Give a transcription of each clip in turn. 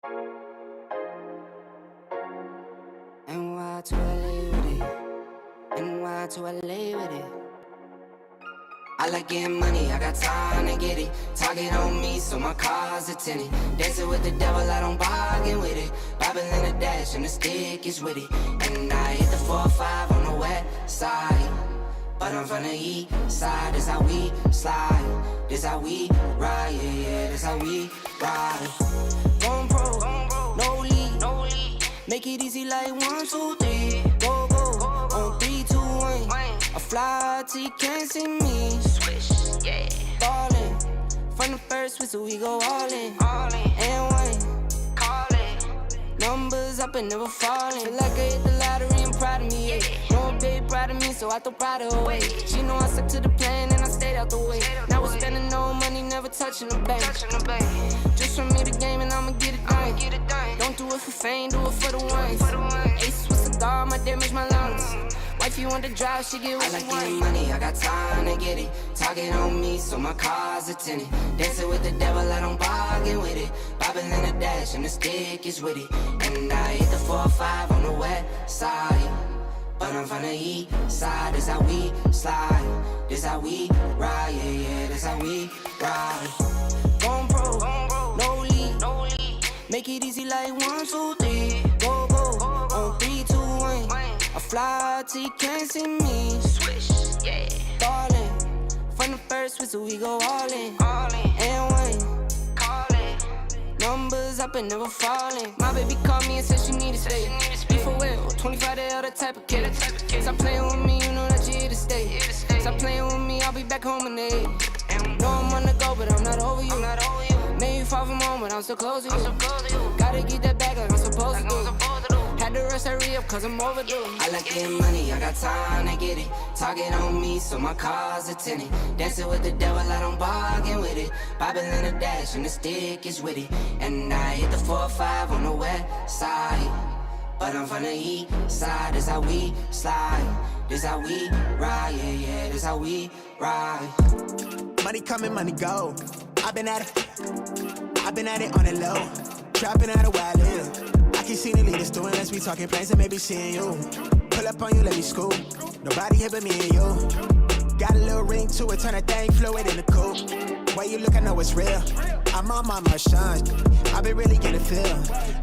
NY to LA with it. NY to LA with it. I like getting money, I got time to get it. Target on me, so my car's a tenant. Dancing with the devil, I don't bargain with it. Bobbing in the dash, and the stick is with it. And I hit the 4-5 on the west side. But I'm from the east side, this how we slide. This how we ride, yeah, yeah, this how we ride. Going pro, no lead. Make it easy like 1, 2, 3. Go, on 3, 2, 1. I fly till you can't see me. Swish, yeah. Ballin'. From the first whistle, we go all in. And one. Call it. Numbers up and never falling. Feel like I hit the lottery and proud of me, yeah. No babe proud of me, so I throw pride away. She know I stuck to the plan and I stayed out the way. Now we're spending no money, never touching the bank. Just from me the game and I'ma get it done. Don't do it for fame, do it for the ones. Ace with cigar, my damage my lungs. Wifey want to drive, she get what she want. I like getting money, I got time to get it. Target on me, so my car's a tenant. Dancing with the devil, I don't bargain with it. Bobbing in the dash, and the stick is with it. And I hit the 4-5 on the west side. But I'm from the east side, this how we slide. This how we ride, yeah, yeah, this how we ride. Going pro, no lead. Make it easy like 1, 2, 3. Go, on 3, 2, 1. I fly till you can't see me. Swish, yeah. Ballin'. From the first whistle, we go all in. And one. Call it. Numbers up and never falling. My baby called me and said she need to stay. Be for real, 25 the other type of kid. Stop playing with me, you know that you here to stay. Stop playing with me, I'll be back home in 8. Know I'm on the go, but I'm not over you. Made you far from home, but I'm so close to you. Gotta get that back like I'm supposed to do. Had to rush hurry up cause I'm overdue. I like getting money, I got time to get it. Target on me, so my car's a tenant. Dancing with the devil, I don't bargain with it. Bobbing in the dash, and the stick is with it. And I hit the 4-5 on the west side. But I'm from the east side, this how we slide. This how we ride, yeah, yeah, this how we ride. Money coming, money go. I've been at it on the low. Trapping out of where I live. I keep seeing the leaders doing less, we talking plans and maybe seeing you. Pull up on you, let me scoop. Nobody here but me and you. Got a little ring to it, turn that thing fluid in the coupe. Way you look, I know it's real. I'm on my Marchand. I've been really getting feel.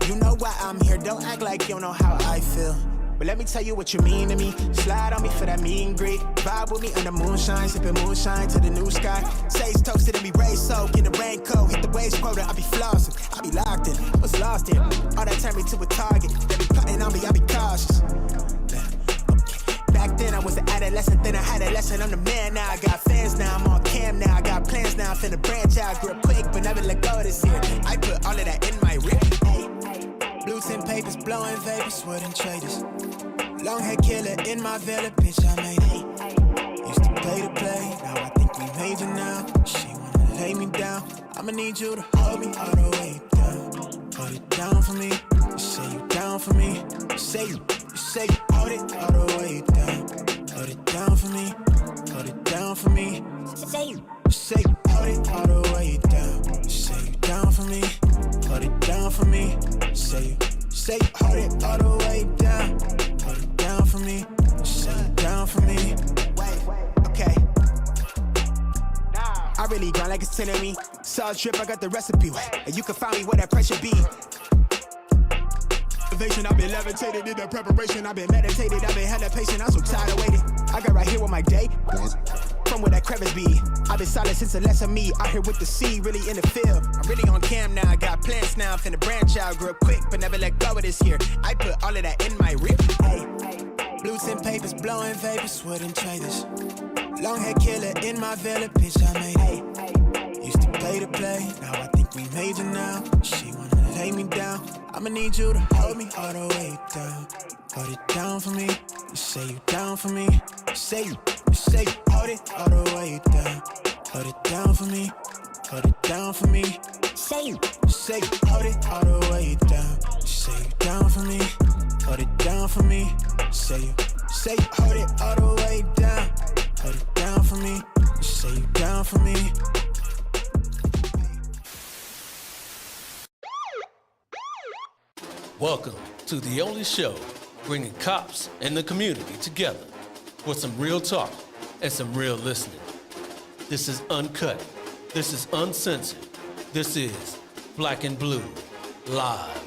You know why I'm here, don't act like you don't know how I feel. But let me tell you what you mean to me. Slide on me for that meet and greet. Vibe with me under moonshine, sipping moonshine to the new sky. Sage toasted and be raised soak in the raincoat. Hit the waves quota, I be flossing, I be locked in. I was lost in. All that turned me to a target. They be plotting on me, I be cautious. Back then I was an adolescent, then I had a lesson. I'm the man now, I got fans now, I'm on cam now. I got plans now, I'm finna branch out. Grew up quick, but never let go this year. I put all of that in my rip. Blue tin papers, blowing vapors, wooden traders. Long hair killer in my villa, bitch, I made it. Used to play the play, now I think we major now. She wanna lay me down, I'ma need you to hold me all the way down. Hold it down for me, you say you down for me. You say you hold it all the way down. Hold it down for me, hold it down for me. Say you hold it all the way down. You say you down for me, hold it down for me. Say hold it all the way down. Hold it down for me, say it down for me. Wait, okay. I really grind like it's 10 of me. Sauce drip, I got the recipe. And you can find me where that pressure be. I've been levitated in the preparation. I've been meditated, I've been hella patient. I'm so tired of waiting. I got right here with my day. From where that crevice be. I've been silent since the less of me. Out here with the sea, really in the field. I'm really on cam now, I got plans now. I'm finna branch out, grew up quick, but never let go of this here. I put all of that in my rip. Hey, blue tin papers, blowing vapors, wooden traders. Long hair killer in my villa, bitch, I made it. Used to play the play, now I think we major now. She wanna lay me down, I'ma need you to hold me all the way down. Hold it down for me, you say you down for me. You say you hold it all the way down. Hold it down for me, hold it down for me. Say you hold it all the way down. You say you down for me, hold it down for me. Say you hold it all the way down. Hold it down for me, you say you down for me. Welcome to the only show bringing cops and the community together for some real talk and some real listening. This is uncut. This is uncensored. This is Black and Blue Live.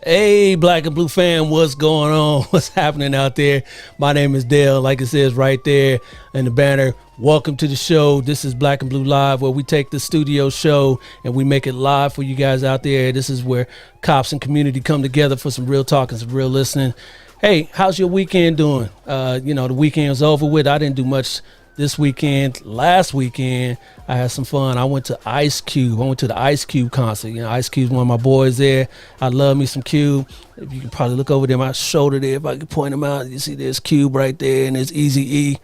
Hey, Black and Blue fam, what's going on? What's happening out there? My name is Dale, like it says right there in the banner. Welcome to the show. This is Black and Blue Live, where we take the studio show and we make it live for you guys out there. This is where cops and community come together for some real talk and some real listening. Hey, how's your weekend doing? The weekend's over with. I didn't do much this weekend. Last weekend, I had some fun. I went to Ice Cube. I went to the Ice Cube concert. You know, Ice Cube's one of my boys there. I love me some Cube. If you can probably look over there, my shoulder there, if I can point him out, you see there's Cube right there, and there's Eazy-E.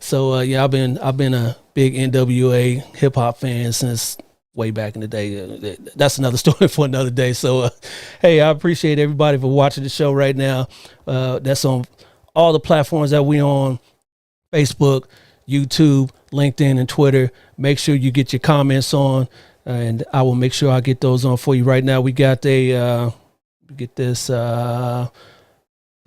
So I've been a big NWA hip hop fan since way back in the day. That's another story for another day. So hey, I appreciate everybody for watching the show right now. That's on all the platforms that we on: Facebook, YouTube, LinkedIn, and Twitter. Make sure you get your comments on, and I will make sure I get those on for you right now. We got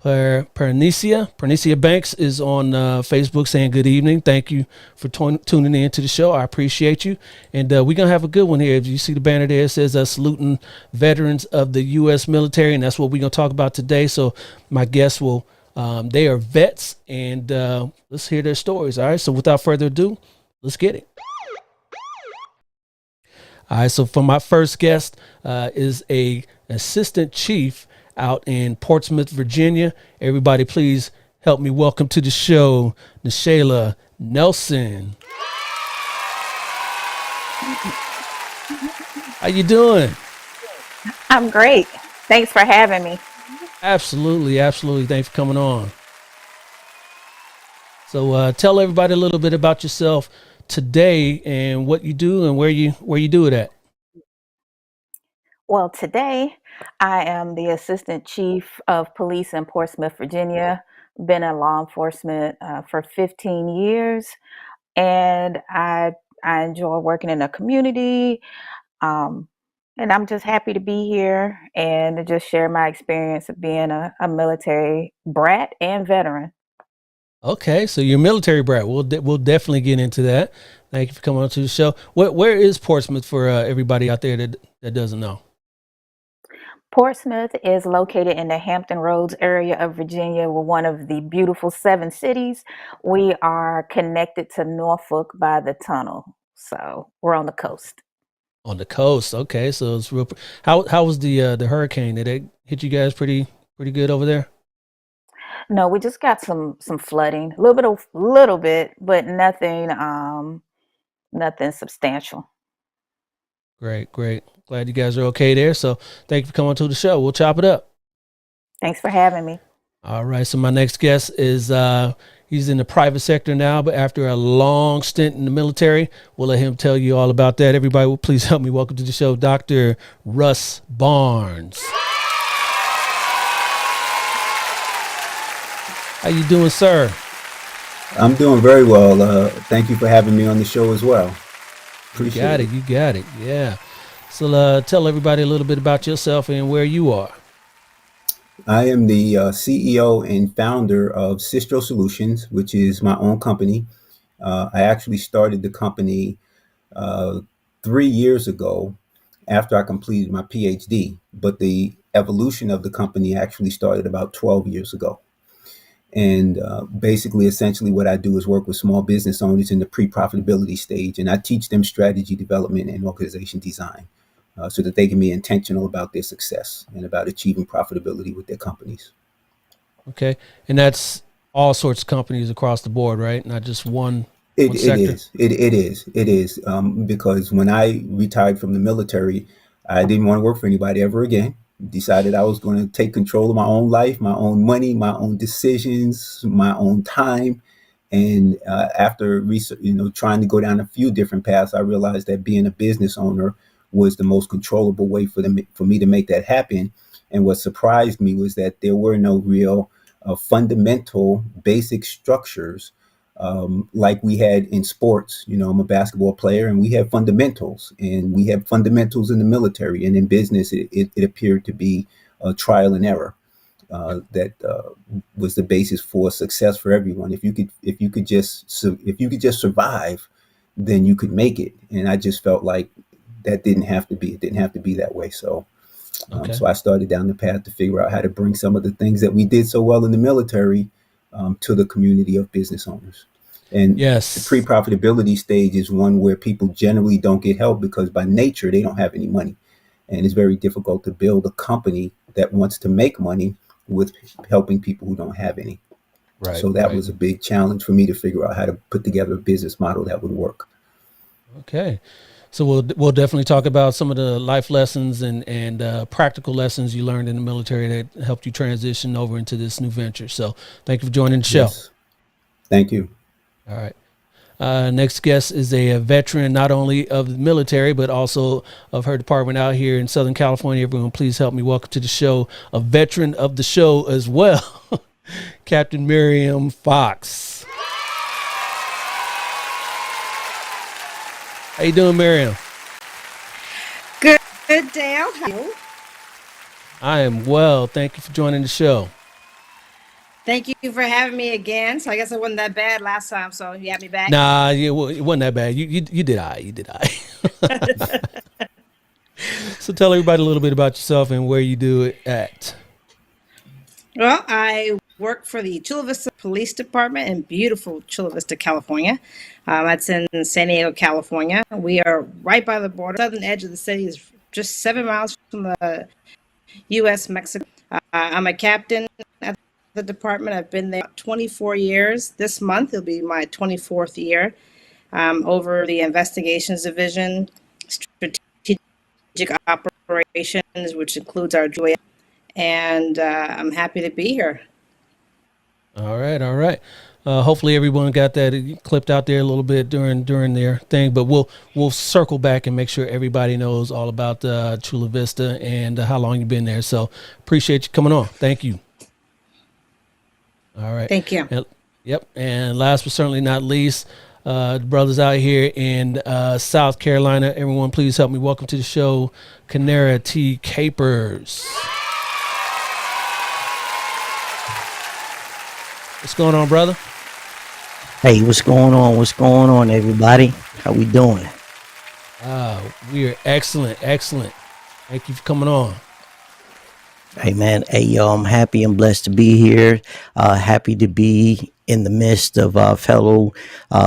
Pernicia Banks is on Facebook saying good evening. Thank you for tuning in to the show. I appreciate you. And we're going to have a good one here. If you see the banner there, it says saluting veterans of the U.S. military, and that's what we're going to talk about today. So my guests will they are vets, and let's hear their stories. All right, so without further ado, let's get it. All right, so for my first guest is a assistant chief out in Portsmouth, Virginia. Everybody, please help me welcome to the show, Nashayla Nelson. How you doing? I'm great. Thanks for having me. Absolutely. Thanks for coming on. So tell everybody a little bit about yourself today and what you do and where you do it at. Well, today I am the Assistant Chief of Police in Portsmouth, Virginia. Been in law enforcement for 15 years, and I enjoy working in the community. And I'm just happy to be here and to just share my experience of being a military brat and veteran. Okay, so you're a military brat. We'll definitely get into that. Thank you for coming on to the show. Where is Portsmouth for everybody out there that doesn't know? Portsmouth is located in the Hampton Roads area of Virginia. We're one of the beautiful 7 cities. We are connected to Norfolk by the tunnel, so we're on the coast. On the coast, okay. So it's real. How was the hurricane? Did it hit you guys pretty good over there? No, we just got some flooding, a little bit, but nothing substantial. Great. Glad you guys are okay there. So thank you for coming to the show. We'll chop it up. Thanks for having me. All right. So my next guest is he's in the private sector now, but after a long stint in the military, we'll let him tell you all about that. Everybody, please help me welcome to the show, Dr. Russ Barnes. How you doing, sir? I'm doing very well. Thank you for having me on the show as well. Appreciate it. You got it. Yeah. So tell everybody a little bit about yourself and where you are. I am the CEO and founder of Sistro Solutions, which is my own company. I actually started the company 3 years ago after I completed my PhD, but the evolution of the company actually started about 12 years ago. And basically, essentially what I do is work with small business owners in the pre-profitability stage, and I teach them strategy development and organization design so that they can be intentional about their success and about achieving profitability with their companies. Okay. And that's all sorts of companies across the board, right? Not just one sector? It is. Because when I retired from the military, I didn't want to work for anybody ever again. Decided I was going to take control of my own life, my own money, my own decisions, my own time. And after research, trying to go down a few different paths, I realized that being a business owner was the most controllable way for me to make that happen. And what surprised me was that there were no real fundamental basic structures like we had in sports. I'm a basketball player, and we have fundamentals, and we have fundamentals in the military, and in business, it appeared to be trial and error. That was the basis for success for everyone. If you could just survive, then you could make it. And I just felt like that didn't have to be. It didn't have to be that way. So, so I started down the path to figure out how to bring some of the things that we did so well in the military to the community of business owners. And Yes. the pre-profitability stage is one where people generally don't get help because by nature they don't have any money, and it's very difficult to build a company that wants to make money with helping people who don't have any. Right. So that right. was a big challenge for me to figure out how to put together a business model that would work. Okay. So we'll definitely talk about some of the life lessons and practical lessons you learned in the military that helped you transition over into this new venture. So thank you for joining the show. Yes. Thank you. All right. Next guest is a veteran, not only of the military, but also of her department out here in Southern California. Everyone, please help me welcome to the show a veteran of the show as well, Captain Miriam Fox. How you doing, Miriam? Good, Dale. How are you? I am well. Thank you for joining the show. Thank you for having me again. So I guess it wasn't that bad last time. So you had me back. Nah, it wasn't that bad. You did all right. You did all right. So tell everybody a little bit about yourself and where you do it at. Well, I work for the Chula Vista Police Department in beautiful Chula Vista, California. That's in San Diego, California. We are right by the border. The southern edge of the city is just 7 miles from the U.S. Mexico. I'm a captain at the department. I've been there 24 years. This month it'll be my 24th year. Over the investigations division, strategic operations, which includes our Julia, and I'm happy to be here. All right. Hopefully everyone got that clipped out there a little bit during their thing, but we'll circle back and make sure everybody knows all about Chula Vista and how long you've been there. So appreciate you coming on. Thank you. All right. Thank you. Yep. And last but certainly not least, the brothers out here in South Carolina. Everyone, please help me welcome to the show, Canara T. Capers. What's going on, brother? Hey, what's going on? What's going on, everybody? How we doing? We are excellent. Thank you for coming on. Hey, man. Hey, yo, I'm happy and blessed to be here. Happy to be in the midst of fellow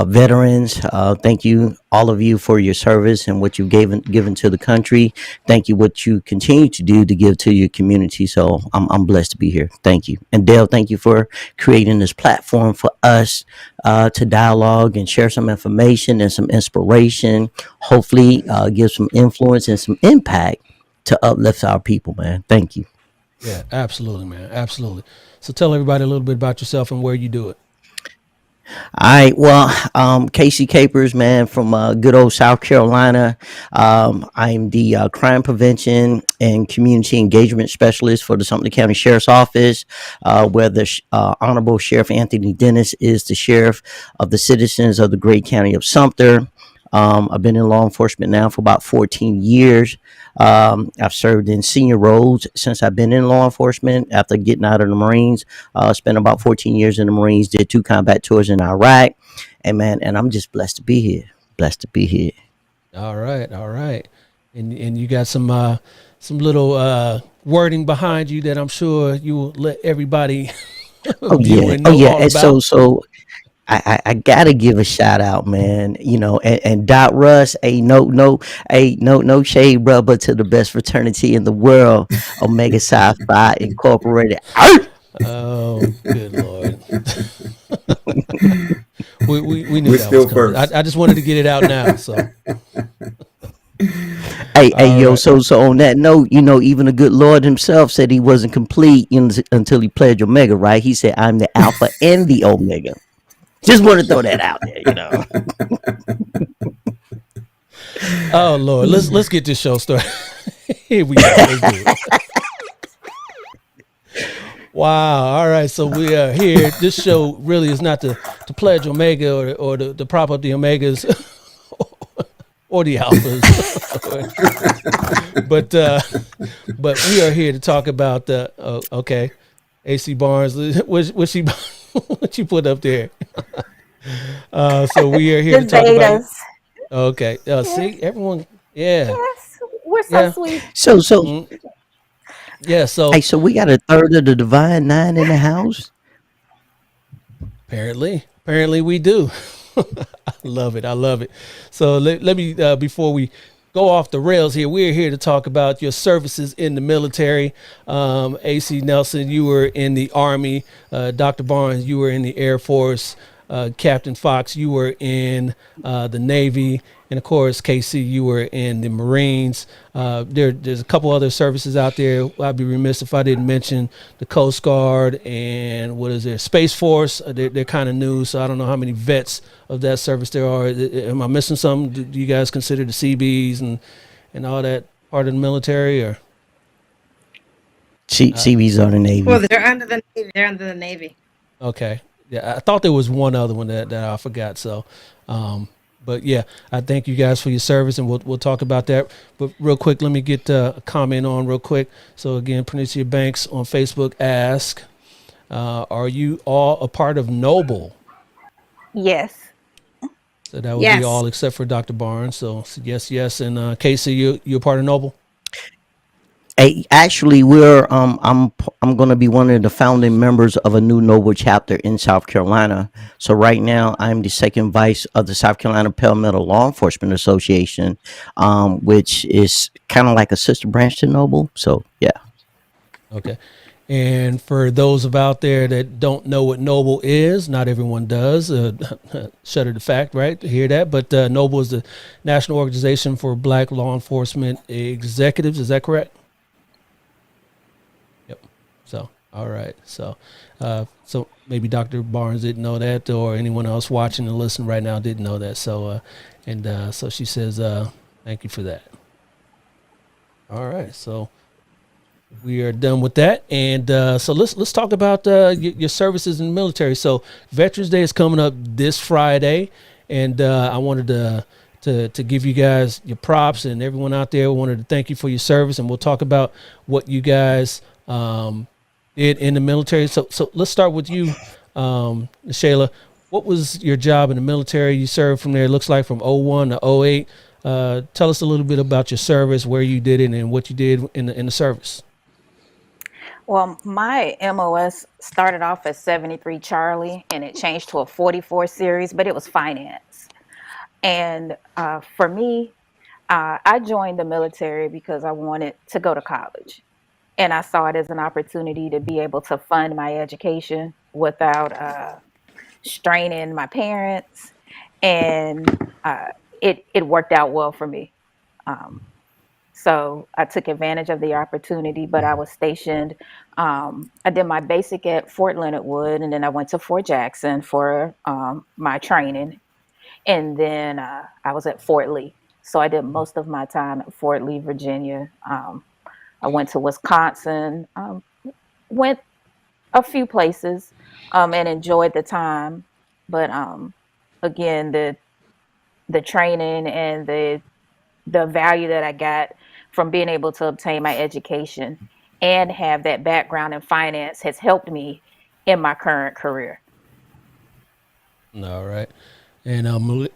veterans. Thank you, all of you, for your service and what you've given to the country. Thank you, what you continue to do to give to your community. So I'm blessed to be here. Thank you. And Dale, thank you for creating this platform for us to dialogue and share some information and some inspiration. Hopefully give some influence and some impact to uplift our people, man. Thank you. Yeah, absolutely, man. Absolutely. So tell everybody a little bit about yourself and where you do it. All right. Well, Casey Capers, man, from good old South Carolina. I'm the crime prevention and community engagement specialist for the Sumter County Sheriff's Office, where the Honorable Sheriff Anthony Dennis is the sheriff of the citizens of the great county of Sumter. I've been in law enforcement now for about 14 years. I've served in senior roles since I've been in law enforcement after getting out of the Marines. Spent about 14 years in the Marines, did 2 combat tours in Iraq. And I'm just blessed to be here. All right. And you got some little wording behind you that I'm sure you will let everybody view and know all And about. so I gotta give a shout out, man. And Dot Russ, no shade, bro, but to the best fraternity in the world, Omega Psi Phi Incorporated. Oh, good Lord. we knew We're that still was coming. first. I just wanted to get it out now. So Yo, right. so on that note, even the good Lord himself said he wasn't complete until he pledged Omega, right? He said, I'm the Alpha and the Omega. Just want to throw that out there, Oh Lord, let's get this show started. Here we go. Let's do it. Wow. All right. So we are here. This show really is not to pledge Omega or to prop up the Omegas or the Alphas. but we are here to talk about the okay. AC Barnes, what she what you put up there? So we are here to Just talk about betas. okay. See, everyone, yeah, Yes, we're so yeah, sweet. So, mm, yeah. hey, So so we got a third of the Divine Nine in the house. apparently we do. I love it. I love it. So let me before we go off the rails here, we're here to talk about your services in the military. AC Nelson, you were in the Army. Dr. Barnes, you were in the Air Force. Captain Fox, you were in the Navy, and of course, KC, you were in the Marines. There's a couple other services out there. I'd be remiss if I didn't mention the Coast Guard and what is there, Space Force. They're kind of new, so I don't know how many vets of that service there are. Am I missing something? Do you guys consider the CBs and all that part of the military, or CB's on the Navy. Well, they're under the Navy. They're under the Navy. okay? Yeah, I thought there was one other one that I forgot. So, but yeah, I thank you guys for your service, and we'll talk about that. But real quick, let me get a comment on real quick. So again, Penicia Banks on Facebook ask, are you all a part of Noble? Yes. So that would be Yes. all except for Dr. Barnes. So yes, and Casey, you a part of Noble? Hey, actually, I'm going to be one of the founding members of a new Noble chapter in South Carolina. So right now, I'm the second vice of the South Carolina Pell Mell Law Enforcement Association, which is kind of like a sister branch to Noble. So yeah. Okay. And for those of out there that don't know what Noble is, not everyone does. Shudder the fact, right? To hear that. But Noble is the National Organization for Black Law Enforcement Executives. Is that correct? Yep. So, all right. So maybe Dr. Barnes didn't know that, or anyone else watching and listening right now didn't know that. So, so she says, thank you for that. All right. So we are done with that, and so let's talk about your services in the military. So Veterans Day is coming up this Friday, and I wanted to give you guys your props, and everyone out there wanted to thank you for your service, and we'll talk about what you guys did in the military. So let's start with you, Shayla. What was your job in the military? You served from there, it looks like from 01 to 08. Tell us a little bit about your service, where you did it, and what you did in the service. Well, my MOS started off as 73 Charlie and it changed to a 44 series, but it was finance. And for me, I joined the military because I wanted to go to college. And I saw it as an opportunity to be able to fund my education without straining my parents. And it worked out well for me. Um, So I took advantage of the opportunity, but I was stationed. I did my basic at Fort Leonard Wood, and then I went to Fort Jackson for my training. And then I was at Fort Lee. So I did most of my time at Fort Lee, Virginia. I went to Wisconsin, went a few places, and enjoyed the time. But again, the training and the value that I got from being able to obtain my education and have that background in finance has helped me in my current career. All right. And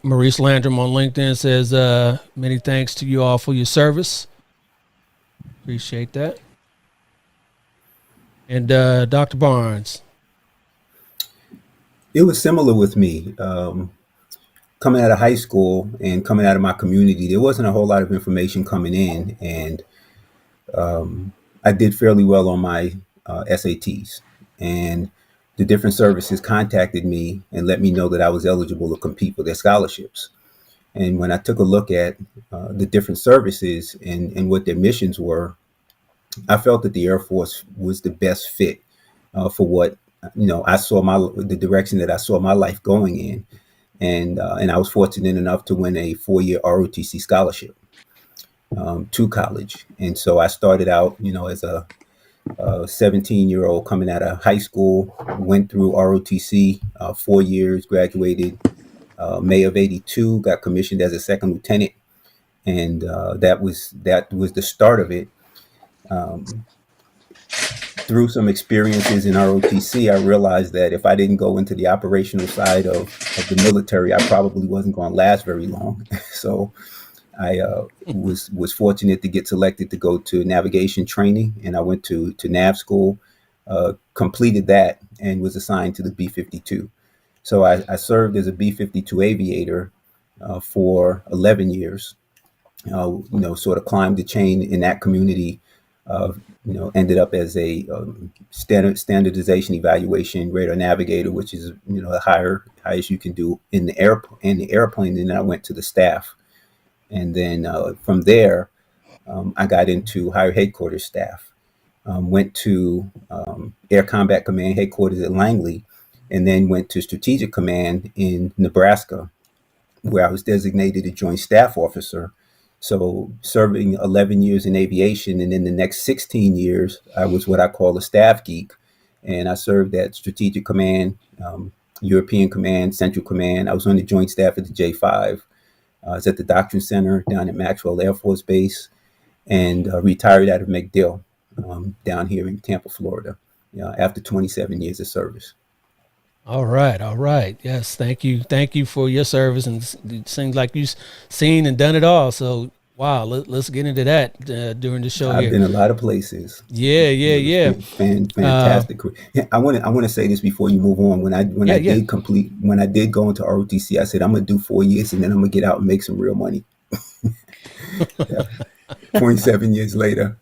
Maurice Landrum on LinkedIn says, many thanks to you all for your service. Appreciate that. And Dr. Barnes. It was similar with me. Coming out of high school and coming out of my community, there wasn't a whole lot of information coming in, and I did fairly well on my SATs. And the different services contacted me and let me know that I was eligible to compete for their scholarships. And when I took a look at the different services and what their missions were, I felt that the Air Force was the best fit for what I saw the direction that I saw my life going in. And I was fortunate enough to win a 4-year ROTC scholarship to college. And so I started out, as a 17-year-old coming out of high school, went through ROTC, 4 years, graduated May of '82, got commissioned as a second lieutenant, and that was the start of it. Through some experiences in ROTC, I realized that if I didn't go into the operational side of the military, I probably wasn't going to last very long. So I was fortunate to get selected to go to navigation training, and I went to nav school, completed that, and was assigned to the B-52. So I served as a B-52 aviator for 11 years. Sort of climbed the chain in that community. Ended up as a standardization evaluation radar navigator, which is the highest you can do in the airplane. And then I went to the staff, and then from there, I got into higher headquarters staff. Went to Air Combat Command headquarters at Langley, and then went to Strategic Command in Nebraska, where I was designated a Joint Staff Officer. So serving 11 years in aviation, and in the next 16 years, I was what I call a staff geek. And I served at Strategic Command, European Command, Central Command. I was on the Joint Staff at the J5. I was at the Doctrine Center down at Maxwell Air Force Base, and retired out of MacDill down here in Tampa, Florida, after 27 years of service. All right. Yes, thank you for your service, and it seems like you've seen and done it all. So, wow, let's get into that during the show. I've been a lot of places. Yeah. Fantastic. I want to say this before you move on. When I did go into ROTC, I said I'm gonna do 4 years, and then I'm gonna get out and make some real money. 27 years later.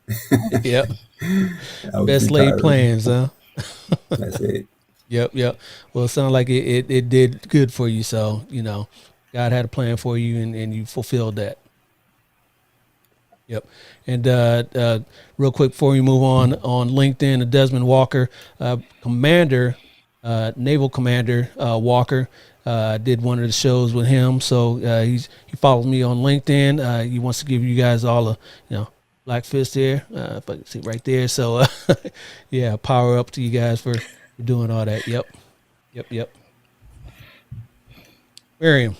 Yep. Best laid plans, huh? That's it. Yep. Well, it sounded like it did good for you. So, God had a plan for you, and you fulfilled that. Yep. And real quick before we move on LinkedIn, Desmond Walker, Commander, Naval Commander Walker, did one of the shows with him. So he follows me on LinkedIn. He wants to give you guys all a black fist here, if I can see right there. So yeah, power up to you guys for doing all that. Yep. Miriam.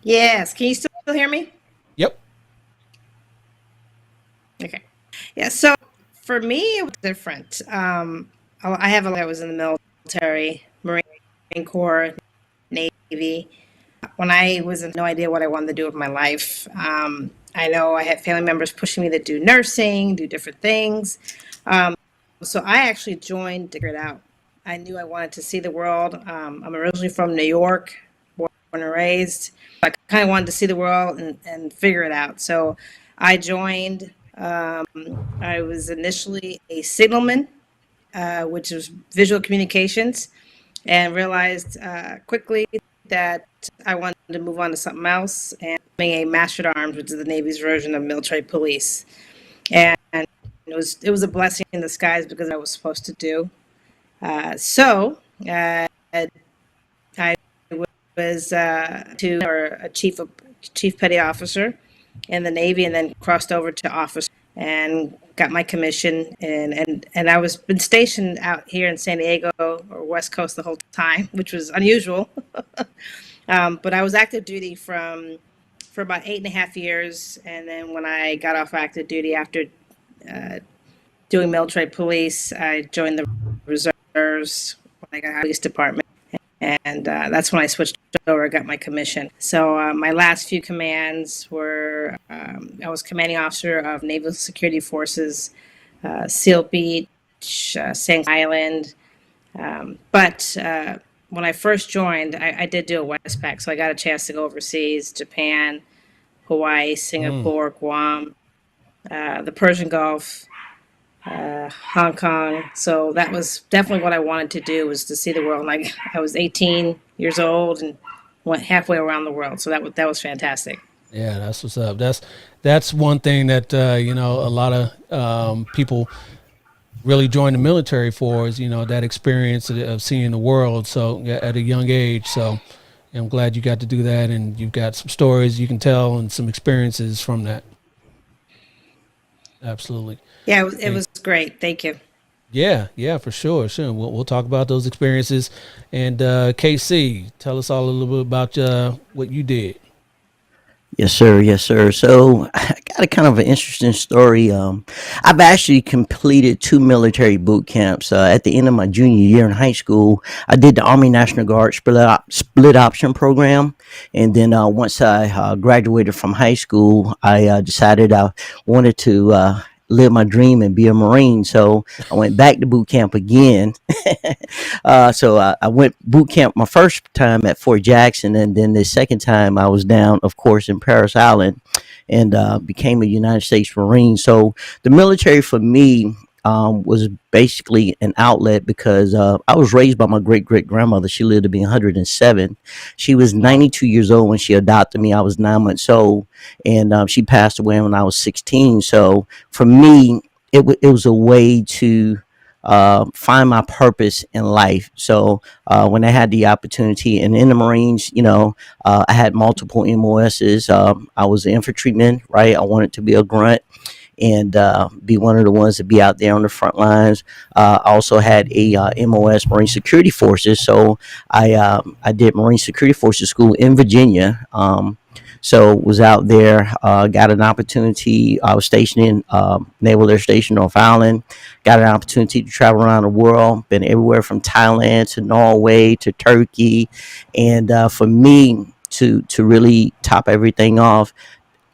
Yes. Can you still hear me? Yep. Okay. Yeah. So for me, it was different. I was in the military, Marine Corps, Navy. When I was no idea what I wanted to do with my life. I know I had family members pushing me to do nursing, do different things. So I actually joined to figure it out. I knew I wanted to see the world. I'm originally from New York, born and raised. I kind of wanted to see the world and figure it out. So I joined. I was initially a signalman, which was visual communications, and realized quickly that I wanted to move on to something else, and being a Master at Arms, which is the Navy's version of military police. And it was a blessing in disguise because I was supposed to do. So I was a chief petty officer in the Navy, and then crossed over to officer and got my commission. And I was been stationed out here in San Diego or West Coast the whole time, which was unusual. But I was active duty for about 8.5 years, and then when I got off active duty after doing military police, I joined the reserves when I got out of the police department, and that's when I switched over, got my commission. So my last few commands were I was commanding officer of Naval Security Forces, Seal Beach, Sang Island, but when I first joined, I did do a Westpac, so I got a chance to go overseas: Japan, Hawaii, Singapore, Guam, the Persian Gulf, Hong Kong. So that was definitely what I wanted to do, was to see the world. Like, I was 18 years old and went halfway around the world. So that was fantastic. Yeah, that's what's up. That's one thing that a lot of people really join the military for, is that experience of seeing the world. So at a young age. So I'm glad you got to do that, and you've got some stories you can tell and some experiences from that. Absolutely. Yeah, it And was great. Thank you. yeah, yeah, for sure. Sure. We'll talk about those experiences. And KC, tell us all a little bit about what you did. Yes, sir. Yes, sir. So I got a kind of an interesting story. I've actually completed two military boot camps. At the end of my junior year in high school, I did the Army National Guard split option program, and then once I graduated from high school, I decided I wanted to. Live my dream and be a Marine. So I went back to boot camp again. So I went boot camp my first time at Fort Jackson, and then the second time I was down, of course, in Paris Island, and became a United States Marine. So the military for me was basically an outlet because I was raised by my great great grandmother. She lived to be 107. She was Wow. 92 years old when she adopted me. I was 9 months old, and she passed away when I was 16. So for me, it was a way to find my purpose in life. So when I had the opportunity, and in the Marines, I had multiple MOSs. I was an infantryman, right? I wanted to be a grunt and be one of the ones to be out there on the front lines. I also had a MOS, Marine Security Forces. So I did Marine Security Forces school in Virginia. So was out there, got an opportunity. I was stationed in Naval Air Station North Island. Got an opportunity to travel around the world. Been everywhere from Thailand to Norway to Turkey, and for me to really top everything off,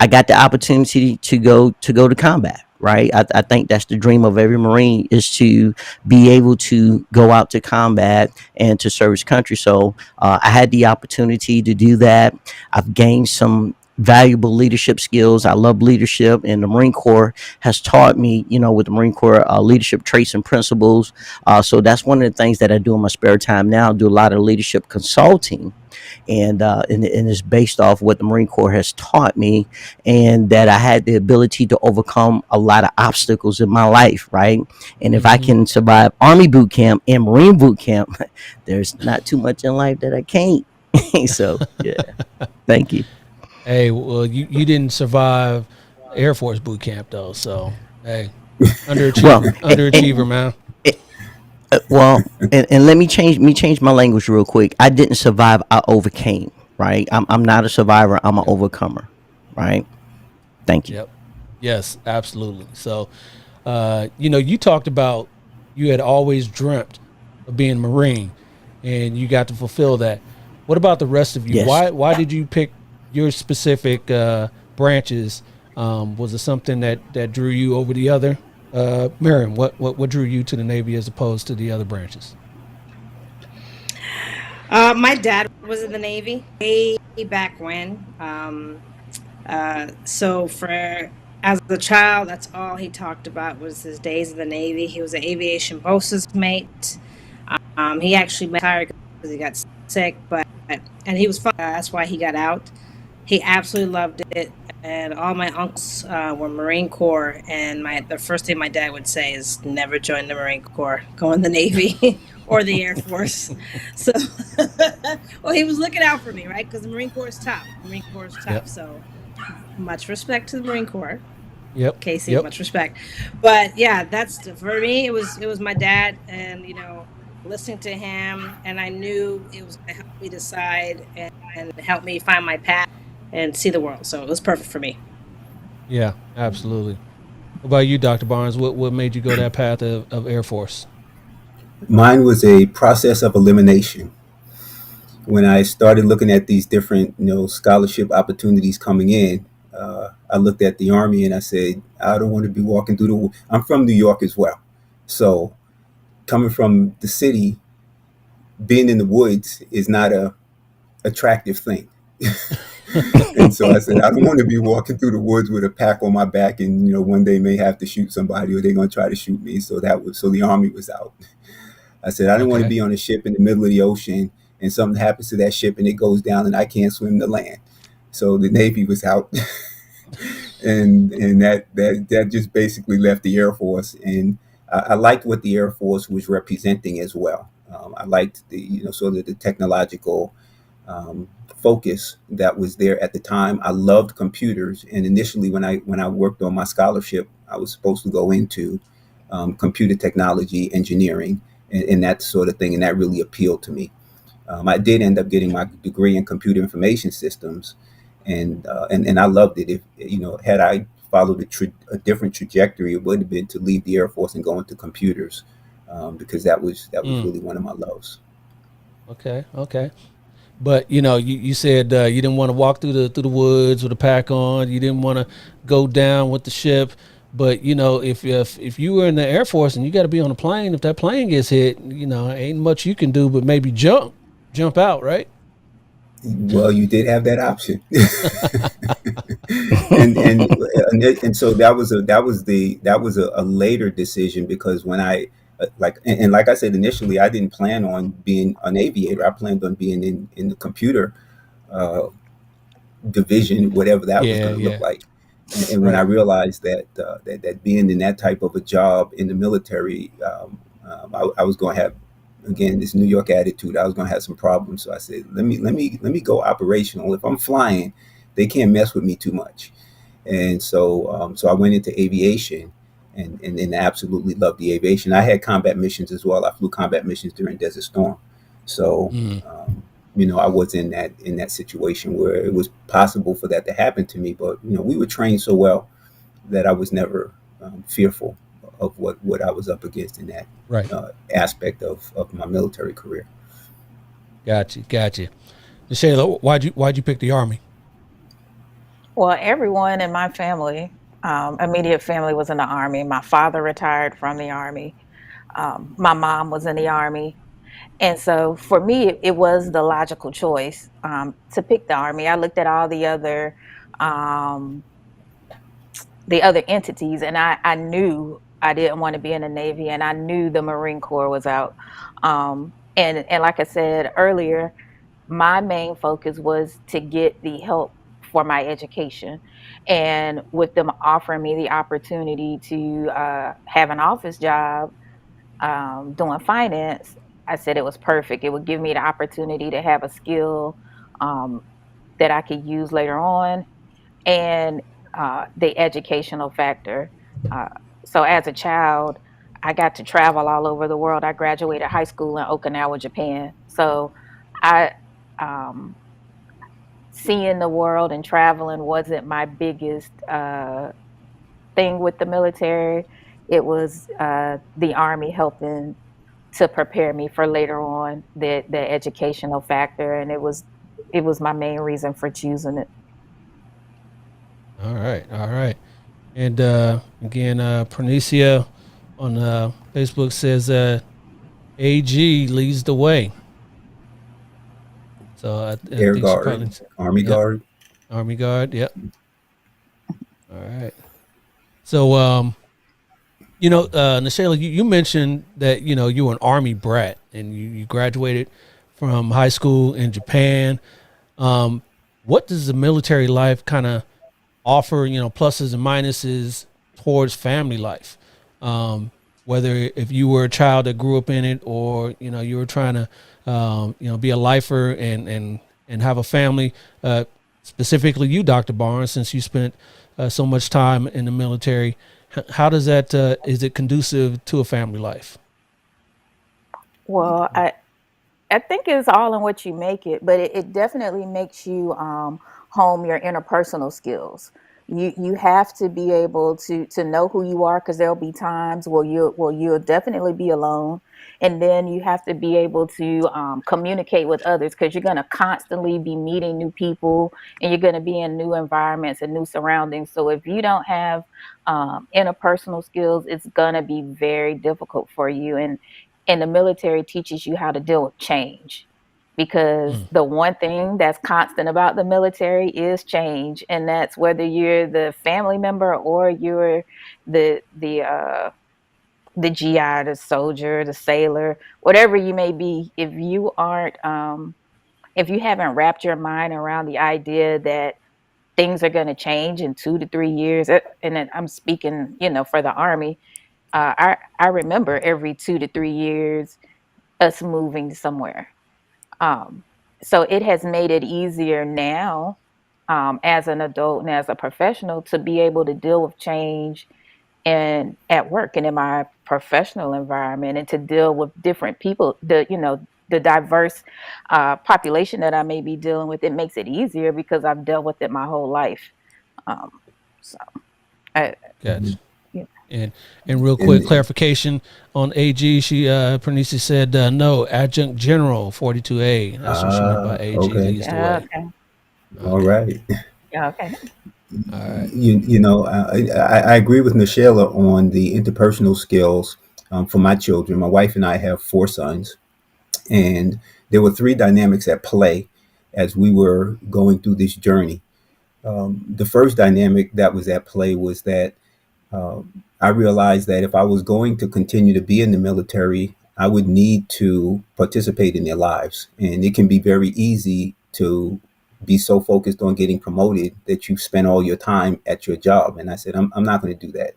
I got the opportunity to go to combat. Right, I think that's the dream of every Marine is to be able to go out to combat and to serve his country. So I had the opportunity to do that. I've gained some valuable leadership skills. I love leadership, and the Marine Corps has taught me, with the Marine Corps leadership traits and principles. So that's one of the things that I do in my spare time now. I do a lot of leadership consulting, and it's based off what the Marine Corps has taught me, and that I had the ability to overcome a lot of obstacles in my life, right? And if I Hmm. can survive Army boot camp and Marine boot camp, there's not too much in life that I can't. So yeah, thank you. Hey, well, you didn't survive Air Force boot camp though, so hey, Well, underachiever, man. and let me change my language real quick. I didn't survive. I overcame. Right. I'm not a survivor. I'm an Yep, overcomer. Right. Thank you. yep, yes, absolutely. So, you talked about you had always dreamt of being a Marine, and you got to fulfill that. What about the rest of you? Yes. Why did you pick your specific branches? Was it something that drew you over the other? Miriam, what drew you to the Navy as opposed to the other branches? My dad was in the Navy way back when. So for as a child, that's all he talked about was his days in the Navy. He was an aviation bosun's mate. He actually retired because he got sick, but and he was fine. That's why he got out. He absolutely loved it, and all my uncles were Marine Corps. And the first thing my dad would say is, "Never join the Marine Corps. Go in the Navy or the Air Force." So, well, he was looking out for me, right? Because the Marine Corps is tough. The Marine Corps is Yep, tough. So, much respect to the Marine Corps. yep, Casey, yep. much respect. But yeah, that's for me. It was my dad, and listening to him, and I knew it was going to help me decide and help me find my path and see the world. So it was perfect for me. Yeah, absolutely. What about you, Dr. Barnes? What made you go that path of Air Force? Mine was a process of elimination. When I started looking at these different, scholarship opportunities coming in, I looked at the Army and I said, I don't want to be walking through the. I'm from New York as well, so coming from the city, being in the woods is not a attractive thing. And so I said, I don't want to be walking through the woods with a pack on my back, and one day may have to shoot somebody, or they're going to try to shoot me. So the Army was out. I said, I didn't want to Okay. be on a ship in the middle of the ocean and something happens to that ship and it goes down and I can't swim to land. So the Navy was out. And that just basically left the Air Force. And I liked what the Air Force was representing as well. I liked the, sort of the technological focus that was there at the time. I loved computers, and initially when I worked on my scholarship, I was supposed to go into computer technology, engineering, and that sort of thing, and that really appealed to me. I did end up getting my degree in computer information systems, and I loved it. If had I followed a different trajectory, it would have been to leave the Air Force and go into computers, because that was Mm, really one of my loves. okay, okay. But you said you didn't want to walk through the woods with a pack on. You didn't want to go down with the ship. But if you were in the Air Force and you got to be on a plane, if that plane gets hit, ain't much you can do but maybe jump out, right? Well, you did have that option, and so that was a later decision, because when I and like I said initially, I didn't plan on being an aviator. I planned on being in the computer uh, division, whatever that was Yeah, going to look yeah, like. And when I right. realized that being in that type of a job in the military, I was going to have, again, this New York attitude. I was going to have some problems. So I said, let me go operational. If I'm flying, they can't mess with me too much. And so I went into aviation, and absolutely loved the aviation. I had combat missions as well. I flew combat missions during Desert Storm. So Mm, I was in that situation where it was possible for that to happen to me. But we were trained so well that I was never fearful of what I was up against in that right. aspect of my military career. Gotcha. Shayla, why'd you pick the Army? Well, everyone in my family, immediate family, was in the Army. My father retired from the Army. My mom was in the Army. And so for me, it was the logical choice to pick the Army. I looked at all um, the other entities, and I knew I didn't want to be in the Navy, and I knew the Marine Corps was out. And like I said earlier, my main focus was to get the help for my education. And with them offering me the opportunity to have an office job doing finance, I said it was perfect. It would give me the opportunity to have a skill um, that I could use later on, and the educational factor. Uh, so as a child, I got to travel all over the world. I graduated high school in Okinawa, Japan. So I um, seeing the world and traveling wasn't my biggest thing with the military. It was the Army helping to prepare me for later on, the educational factor, and it was my main reason for choosing it. All right. And again, Pernicia on Facebook says AG leads the way. So I Air think she probably, Guard, Army yep, Guard. Army Guard, yep. All right. So Nashayla, you mentioned that you were an Army brat and you graduated from high school in Japan. Um, what does the military life kind of offer, pluses and minuses towards family life? Um, Whether if you were a child that grew up in it, or you were trying to, be a lifer and have a family. Specifically, you, Dr. Barnes, since you spent so much time in the military, how does that is it conducive to a family life? Well, I think it's all in what you make it, but it definitely makes you hone your interpersonal skills. You have to be able to know who you are, because there'll be times where you'll definitely be alone, and then you have to be able to communicate with others, because you're going to constantly be meeting new people, and you're going to be in new environments and new surroundings. So if you don't have interpersonal skills, it's going to be very difficult for you. And the military teaches you how to deal with change, because Mm, the one thing that's constant about the military is change, and that's whether you're the family member or you're the the uh the GI, the soldier, the sailor, whatever you may be. If you haven't wrapped your mind around the idea that things are going to change in 2 to 3 years, and then I'm speaking, for the Army. I remember every 2 to 3 years us moving somewhere. Um, so it has made it easier now, as an adult and as a professional, to be able to deal with change and at work and in my professional environment, and to deal with different people, the diverse population that I may be dealing with. It makes it easier because I've dealt with it my whole life. um, so I, Gotcha. yeah. And real quick And clarification on AG. She Pernice said no, adjunct general 42A. That's what she meant by AG okay, leads the way. Okay. all right. Yeah, okay. All right. You know, I agree with Nichelle on the interpersonal skills for my children. My wife and I have 4 sons, and there were 3 dynamics at play as we were going through this journey. The first dynamic that was at play was that I realized that if I was going to continue to be in the military, I would need to participate in their lives. And it can be very easy to be so focused on getting promoted that you spend all your time at your job. And I said, I'm not going to do that.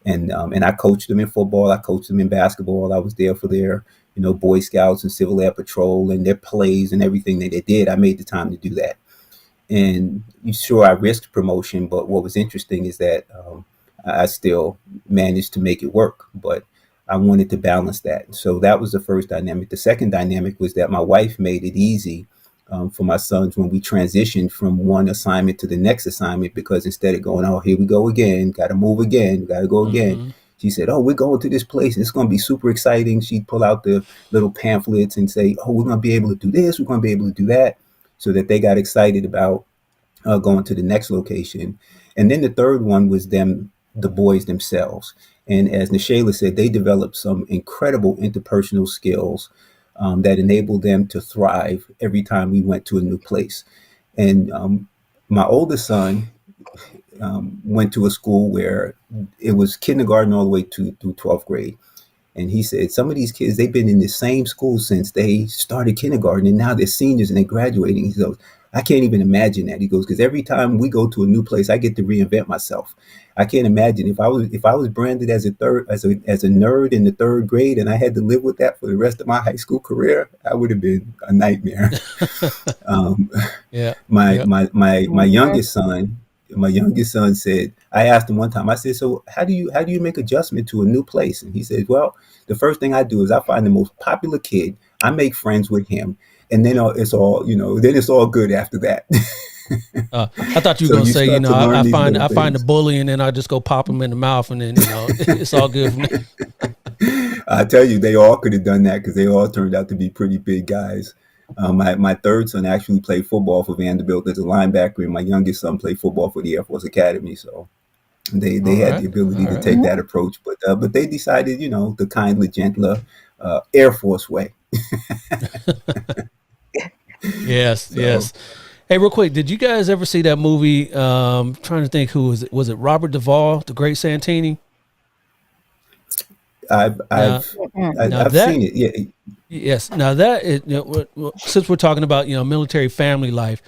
And I coached them in football. I coached them in basketball. I was there for their, Boy Scouts and Civil Air Patrol and their plays and everything that they did. I made the time to do that. And sure, I risked promotion, but what was interesting is that I still managed to make it work. But I wanted to balance that. So that was the first dynamic. The second dynamic was that my wife made it easy for my sons when we transitioned from one assignment to the next assignment, because instead of going, oh, here we go again, got to move again, got to go again. She said, oh, we're going to this place. It's going to be super exciting. She'd pull out the little pamphlets and say, oh, we're going to be able to do this. We're going to be able to do that, so that they got excited about going to the next location. And then the third one was the boys themselves. And as Nichelle said, they developed some incredible interpersonal skills that enabled them to thrive every time we went to a new place. And my oldest son went to a school where it was kindergarten all the way through 12th grade. And he said, some of these kids, they've been in the same school since they started kindergarten, and now they're seniors and they're graduating. He goes, I can't even imagine that. He goes, because every time we go to a new place, I get to reinvent myself. I can't imagine if I was branded as a nerd in the 3rd grade and I had to live with that for the rest of my high school career, I would have been a nightmare. Yeah. My youngest son said, I asked him one time, I said, so how do you make adjustment to a new place? And he said, well, the first thing I do is I find the most popular kid, I make friends with him, and then it's all good after that. I thought you were gonna say, I find the bully and then I just go pop him in the mouth, and then it's all good for me. I tell you, they all could have done that because they all turned out to be pretty big guys. My third son actually played football for Vanderbilt as a linebacker, and my youngest son played football for the Air Force Academy. So they had the ability to take that approach, but they decided, the kindly, gentler Air Force way. Yes. Hey, real quick, did you guys ever see that movie? Trying to think, who was it? Was it Robert Duvall, The Great Santini? I've seen it. Yeah. Yes. Now that since we're talking about military family life,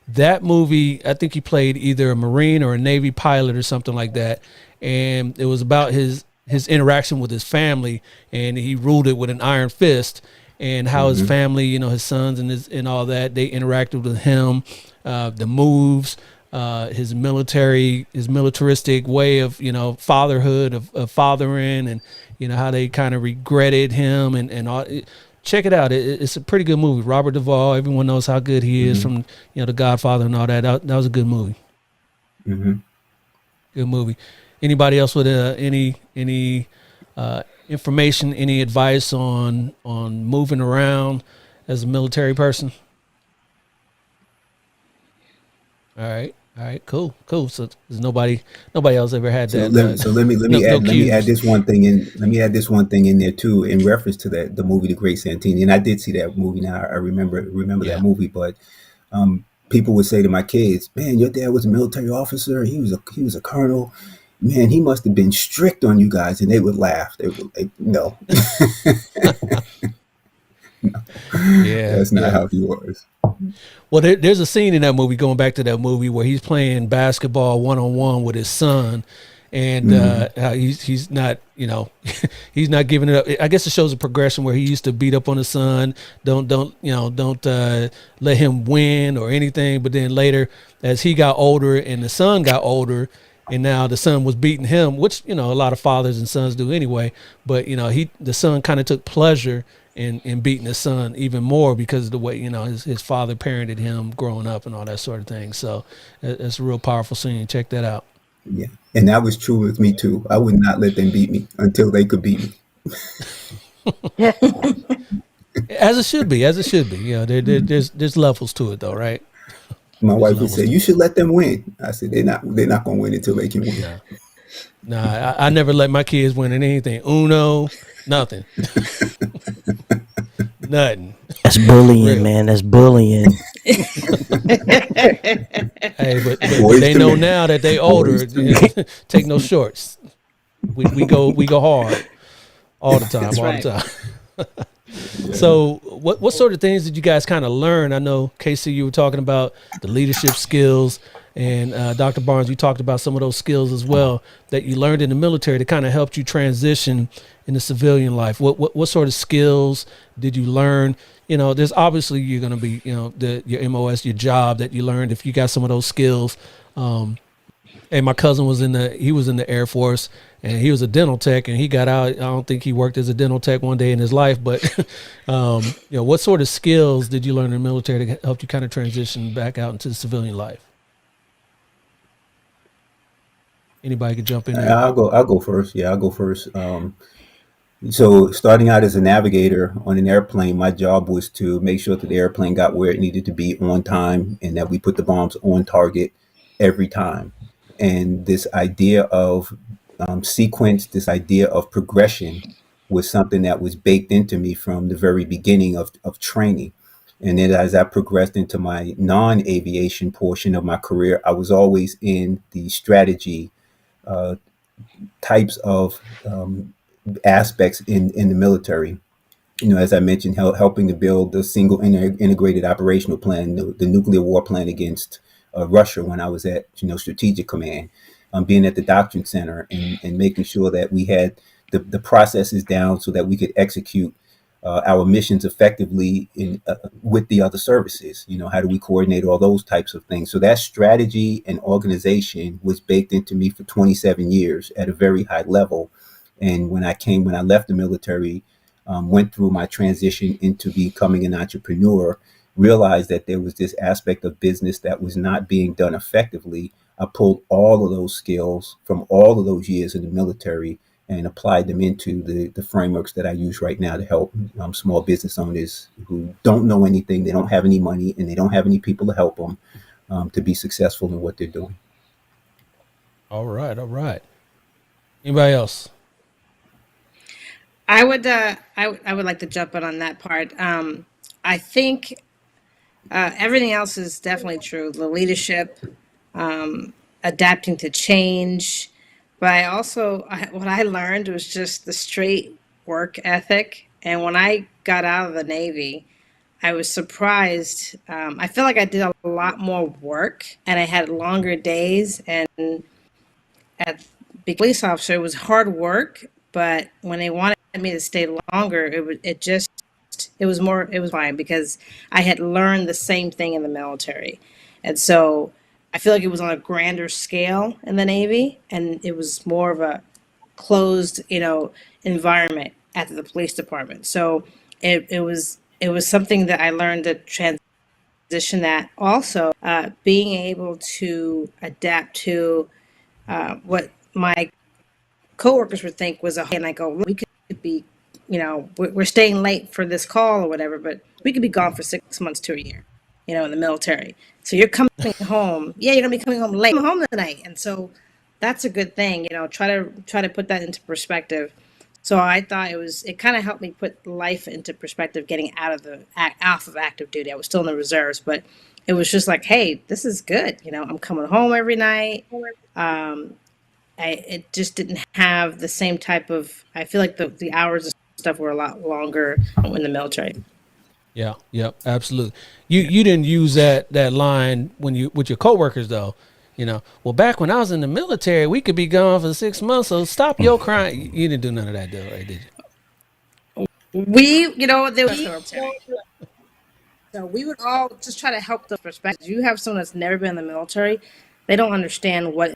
that movie, I think he played either a Marine or a Navy pilot or something like that, and it was about his interaction with his family, and he ruled it with an iron fist. And how his family, his sons and all that, they interacted with him, the moves, his militaristic way of, fatherhood, of fathering, and, how they kind of regretted him and all. Check it out. It's a pretty good movie. Robert Duvall, everyone knows how good he is from, The Godfather and all that. That was a good movie. Good movie. Anybody else with any information, any advice on moving around as a military person? All right, cool. So there's nobody else ever had that. So let me add this one thing in. Let me add this one thing in there too, in reference to the movie The Great Santini. And I did see that movie. Now I remember that movie. But people would say to my kids, "Man, your dad was a military officer. He was a colonel. Man, he must have been strict on you guys," and they would laugh. They would like, no. Yeah, that's not how he was. Well, there's a scene in that movie, going back to that movie, where he's playing basketball 1-on-1 with his son, and how he's not, you know, he's not giving it up. I guess it shows a progression where he used to beat up on his son. Don't let him win or anything. But then later, as he got older and the son got older, and now the son was beating him, which, you know, a lot of fathers and sons do anyway. But, you know, the son kind of took pleasure in beating his son even more because of the way, you know, his father parented him growing up and all that sort of thing. So it's a real powerful scene. Check that out. Yeah. And that was true with me too. I would not let them beat me until they could beat me. As it should be. You know, there's levels to it though, right? My wife would say, "You should let them win." I said, "They're not going to win until they can win." Yeah. Nah, I never let my kids win in anything. Uno, nothing. Nothing. That's bullying, man. That's bullying. Hey, but they know now that they older. Take no shorts. We go hard all the time, That's all right. the time. So what sort of things did you guys kind of learn? I know, Casey, you were talking about the leadership skills, and Dr. Barnes, you talked about some of those skills as well that you learned in the military that kind of helped you transition into civilian life. What sort of skills did you learn? You know, there's obviously you're going to be, you know, your MOS, your job that you learned if you got some of those skills. And my cousin was in the Air Force, and he was a dental tech, and he got out. I don't think he worked as a dental tech one day in his life, but you know, what sort of skills did you learn in the military that helped you kind of transition back out into the civilian life? Anybody could jump in there. I'll go first. Yeah, I'll go first. So starting out as a navigator on an airplane, my job was to make sure that the airplane got where it needed to be on time and that we put the bombs on target every time. And this idea of sequence, this idea of progression was something that was baked into me from the very beginning of training. And then as I progressed into my non-aviation portion of my career, I was always in the strategy types of aspects in the military. You know, as I mentioned, helping to build the single integrated operational plan, the nuclear war plan against Russia when I was at, you know, Strategic Command, being at the Doctrine Center and making sure that we had the processes down so that we could execute our missions effectively with the other services. You know, how do we coordinate all those types of things? So that strategy and organization was baked into me for 27 years at a very high level. And when I left the military, went through my transition into becoming an entrepreneur, realized that there was this aspect of business that was not being done effectively. I pulled all of those skills from all of those years in the military and applied them into the frameworks that I use right now to help small business owners who don't know anything, they don't have any money, and they don't have any people to help them to be successful in what they're doing. All right. Anybody else? I would like to jump in on that part. I think everything else is definitely true. The leadership, adapting to change, but what I learned was just the straight work ethic. And when I got out of the Navy, I was surprised. I feel like I did a lot more work, and I had longer days. And at being a police officer, it was hard work. But when they wanted me to stay longer, it was fine because I had learned the same thing in the military. And so I feel like it was on a grander scale in the Navy, and it was more of a closed, you know, environment at the police department. So it was something that I learned to transition that. Also, being able to adapt to what my coworkers would think was and I go, we could be, you know, we're staying late for this call or whatever, but we could be gone for 6 months to a year, you know, in the military. So you're coming home. Yeah, you're gonna be coming home late. I'm home tonight, and so that's a good thing. You know, try to put that into perspective. So I thought it kind of helped me put life into perspective, getting out of active duty. I was still in the reserves, but it was just like, hey, this is good. You know, I'm coming home every night. It just didn't have the same type of. I feel like the hours and stuff were a lot longer in the military. Yeah, yep, absolutely. You didn't use that line when you with your coworkers though. Well, back when I was in the military, we could be gone for 6 months. So stop your crying. You didn't do none of that, though, right? Did you? There was military. So we would all just try to help the perspective. You have someone that's never been in the military, they don't understand what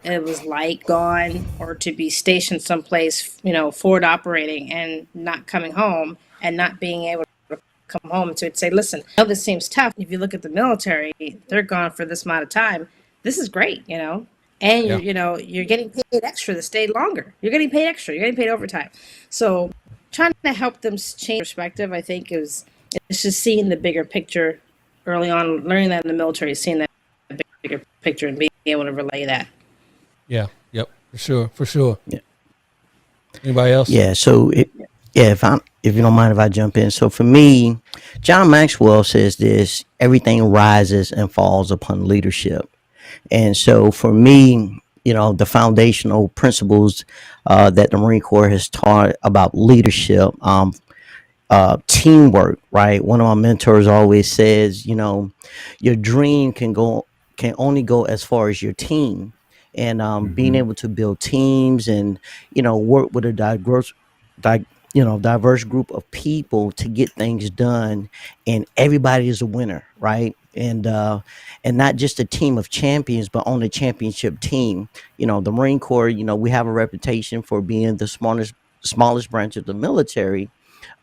it was like gone or to be stationed someplace, forward operating and not coming home and not being able to come home. So it'd say, listen, I know this seems tough. If you look at the military, they're gone for this amount of time. This is great, and Yeah. you're getting paid extra to stay longer. You're getting paid extra. You're getting paid overtime. So trying to help them change perspective, I think, it's just seeing the bigger picture early on, learning that in the military, seeing that bigger picture and being able to relay that. Yeah. Yep. For sure. Yeah. Anybody else? Yeah. So, if you don't mind if I jump in. So for me, John Maxwell says this: everything rises and falls upon leadership. And so for me, the foundational principles that the Marine Corps has taught about leadership, teamwork, right? One of my mentors always says, your dream can only go as far as your team. And being able to build teams and work with a diverse group of people to get things done, and everybody is a winner, right? And not just a team of champions, but on a championship team. The Marine Corps, we have a reputation for being the smallest branch of the military.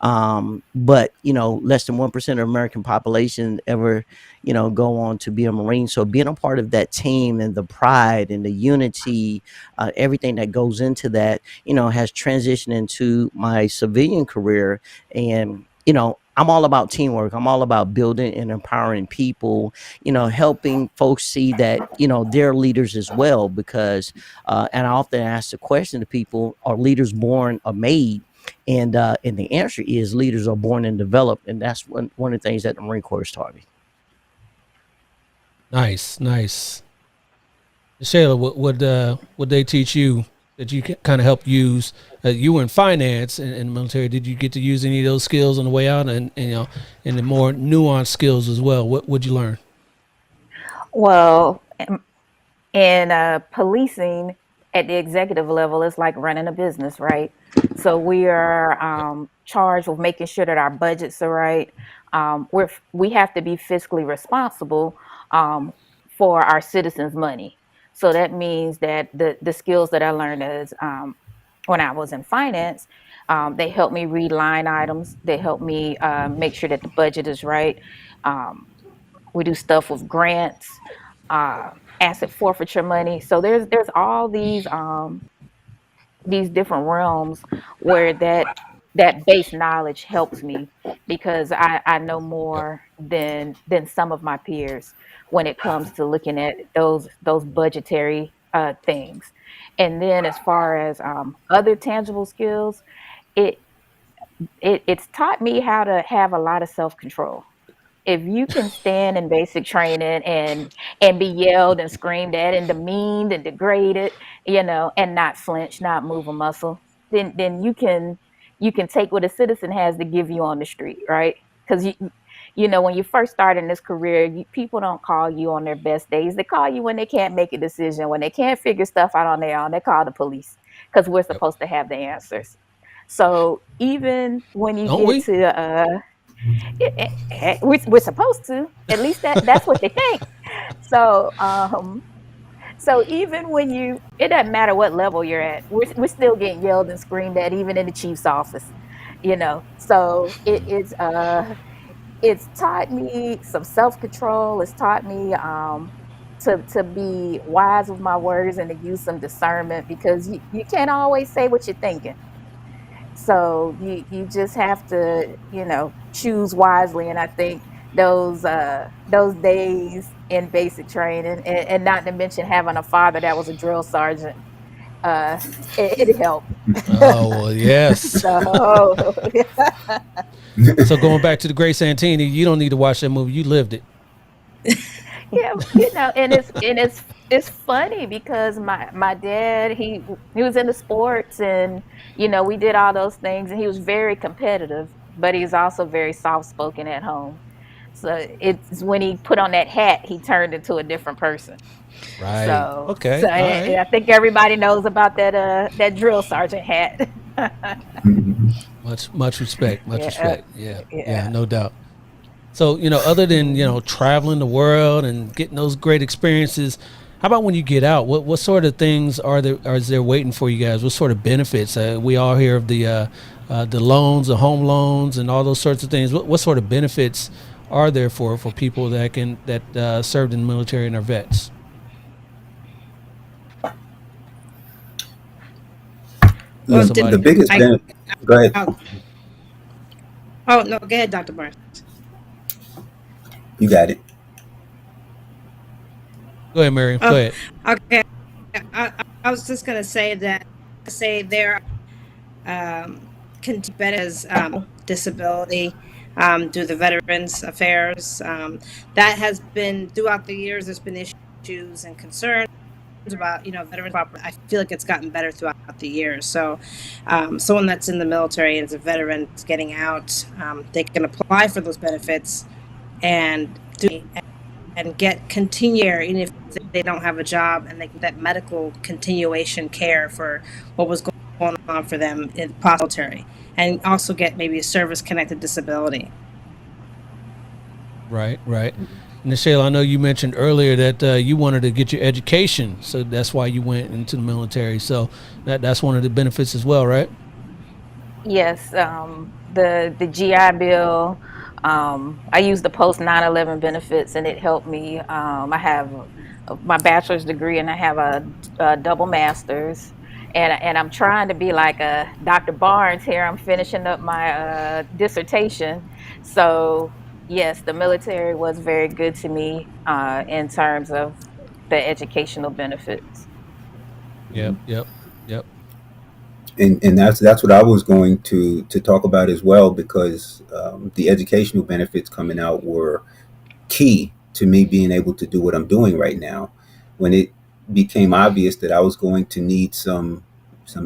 But less than 1% of American population ever go on to be a Marine. So being a part of that team and the pride and the unity, everything that goes into that, has transitioned into my civilian career. And I'm all about teamwork. I'm all about building and empowering people, helping folks see that they're leaders as well. Because and I often ask the question to people: are leaders born or made? And the answer is leaders are born and developed, and that's one of the things that the Marine Corps is taught me. Nice. Shayla, what they teach you that you can kind of help use? You were in finance in the military. Did you get to use any of those skills on the way out, and the more nuanced skills as well? What would you learn? Well, in policing at the executive level, it's like running a business, right? So we are charged with making sure that our budgets are right. We have to be fiscally responsible for our citizens' money. So that means that the skills that I learned as when I was in finance, they help me read line items. They help me make sure that the budget is right. We do stuff with grants, asset forfeiture money. So there's all these different realms where that base knowledge helps me, because I know more than some of my peers when it comes to looking at those budgetary things. And then as far as other tangible skills, it's taught me how to have a lot of self-control. If you can stand in basic training and be yelled and screamed at and demeaned and degraded, and not flinch, not move a muscle, then you can take what a citizen has to give you on the street, right? Because when you first start in this career, people don't call you on their best days. They call you when they can't make a decision, when they can't figure stuff out on their own. They call the police, because we're supposed to have the answers. So even when you Don't we? get to we're supposed to, at least that's what they think. So even when it doesn't matter what level you're at, we're still getting yelled and screamed at, even in the chief's office. So it's taught me some self-control. It's taught me to be wise with my words and to use some discernment, because you can't always say what you're thinking. So you just have to, choose wisely. And I think those days in basic training, and not to mention having a father that was a drill sergeant, it helped. Oh, well, yes. So So going back to the Great Santini, you don't need to watch that movie. You lived it. yeah, and it's funny because my dad, he was into sports, and we did all those things, and he was very competitive, but he's also very soft spoken at home. So it's when he put on that hat, he turned into a different person. Right. So, Okay. so All right. I think everybody knows about that drill sergeant hat. Much respect. Much Yeah, respect. Yeah. Yeah. yeah. No doubt. So, other than, traveling the world and getting those great experiences, how about when you get out? What sort of things is there waiting for you guys? What sort of benefits? We all hear of the loans, the home loans, and all those sorts of things. What sort of benefits are there for people that served in the military and are vets? Well, Look, did the biggest I? benefit. Go ahead. Oh, oh no, go ahead, Dr. Barnes. You got it. Go ahead, Miriam. Go Oh, ahead. okay. I was just gonna say there benefits disability through the Veterans Affairs. That has been throughout the years. There's been issues and concerns about veterans. I feel like it's gotten better throughout the years. So, someone that's in the military and is a veteran getting out, they can apply for those benefits and get continued, even if they don't have a job, and they get that medical continuation care for what was going on for them in the military, and also get maybe a service-connected disability. Right. Nichelle, I know you mentioned earlier that you wanted to get your education, so that's why you went into the military. So that's one of the benefits as well, right? Yes, the GI Bill. I use the post 9/11 benefits, and it helped me. I have my bachelor's degree, and I have a double master's, and I'm trying to be like a Dr. Barnes here. I'm finishing up my dissertation, so yes, the military was very good to me in terms of the educational benefits. Yep. And that's what I was going to talk about as well, because the educational benefits coming out were key to me being able to do what I'm doing right now. When it became obvious that I was going to need some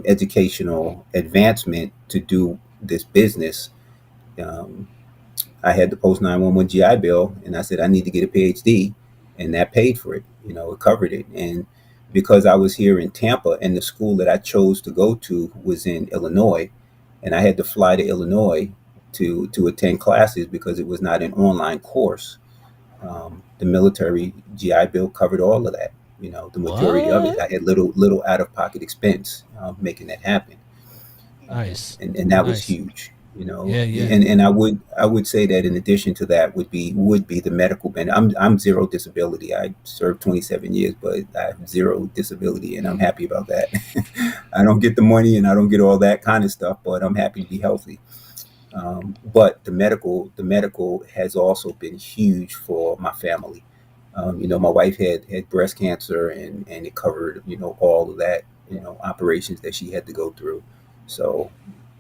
educational advancement to do this business, um, I had the post 911 GI Bill, and I said I need to get a PhD, and that paid for it. It covered it. And because I was here in Tampa, and the school that I chose to go to was in Illinois, and I had to fly to Illinois to attend classes because it was not an online course. The military GI Bill covered all of that. The majority of it. What? I had little out of pocket expense making that happen, Nice. and that was Nice. huge. Yeah. And I would say that in addition to that would be the medical benefit. I'm zero disability. I served 27 years, but I have zero disability, and I'm happy about that. I don't get the money, and I don't get all that kind of stuff, but I'm happy to be healthy. But the medical has also been huge for my family. My wife had breast cancer, and it covered all of that, operations that she had to go through. So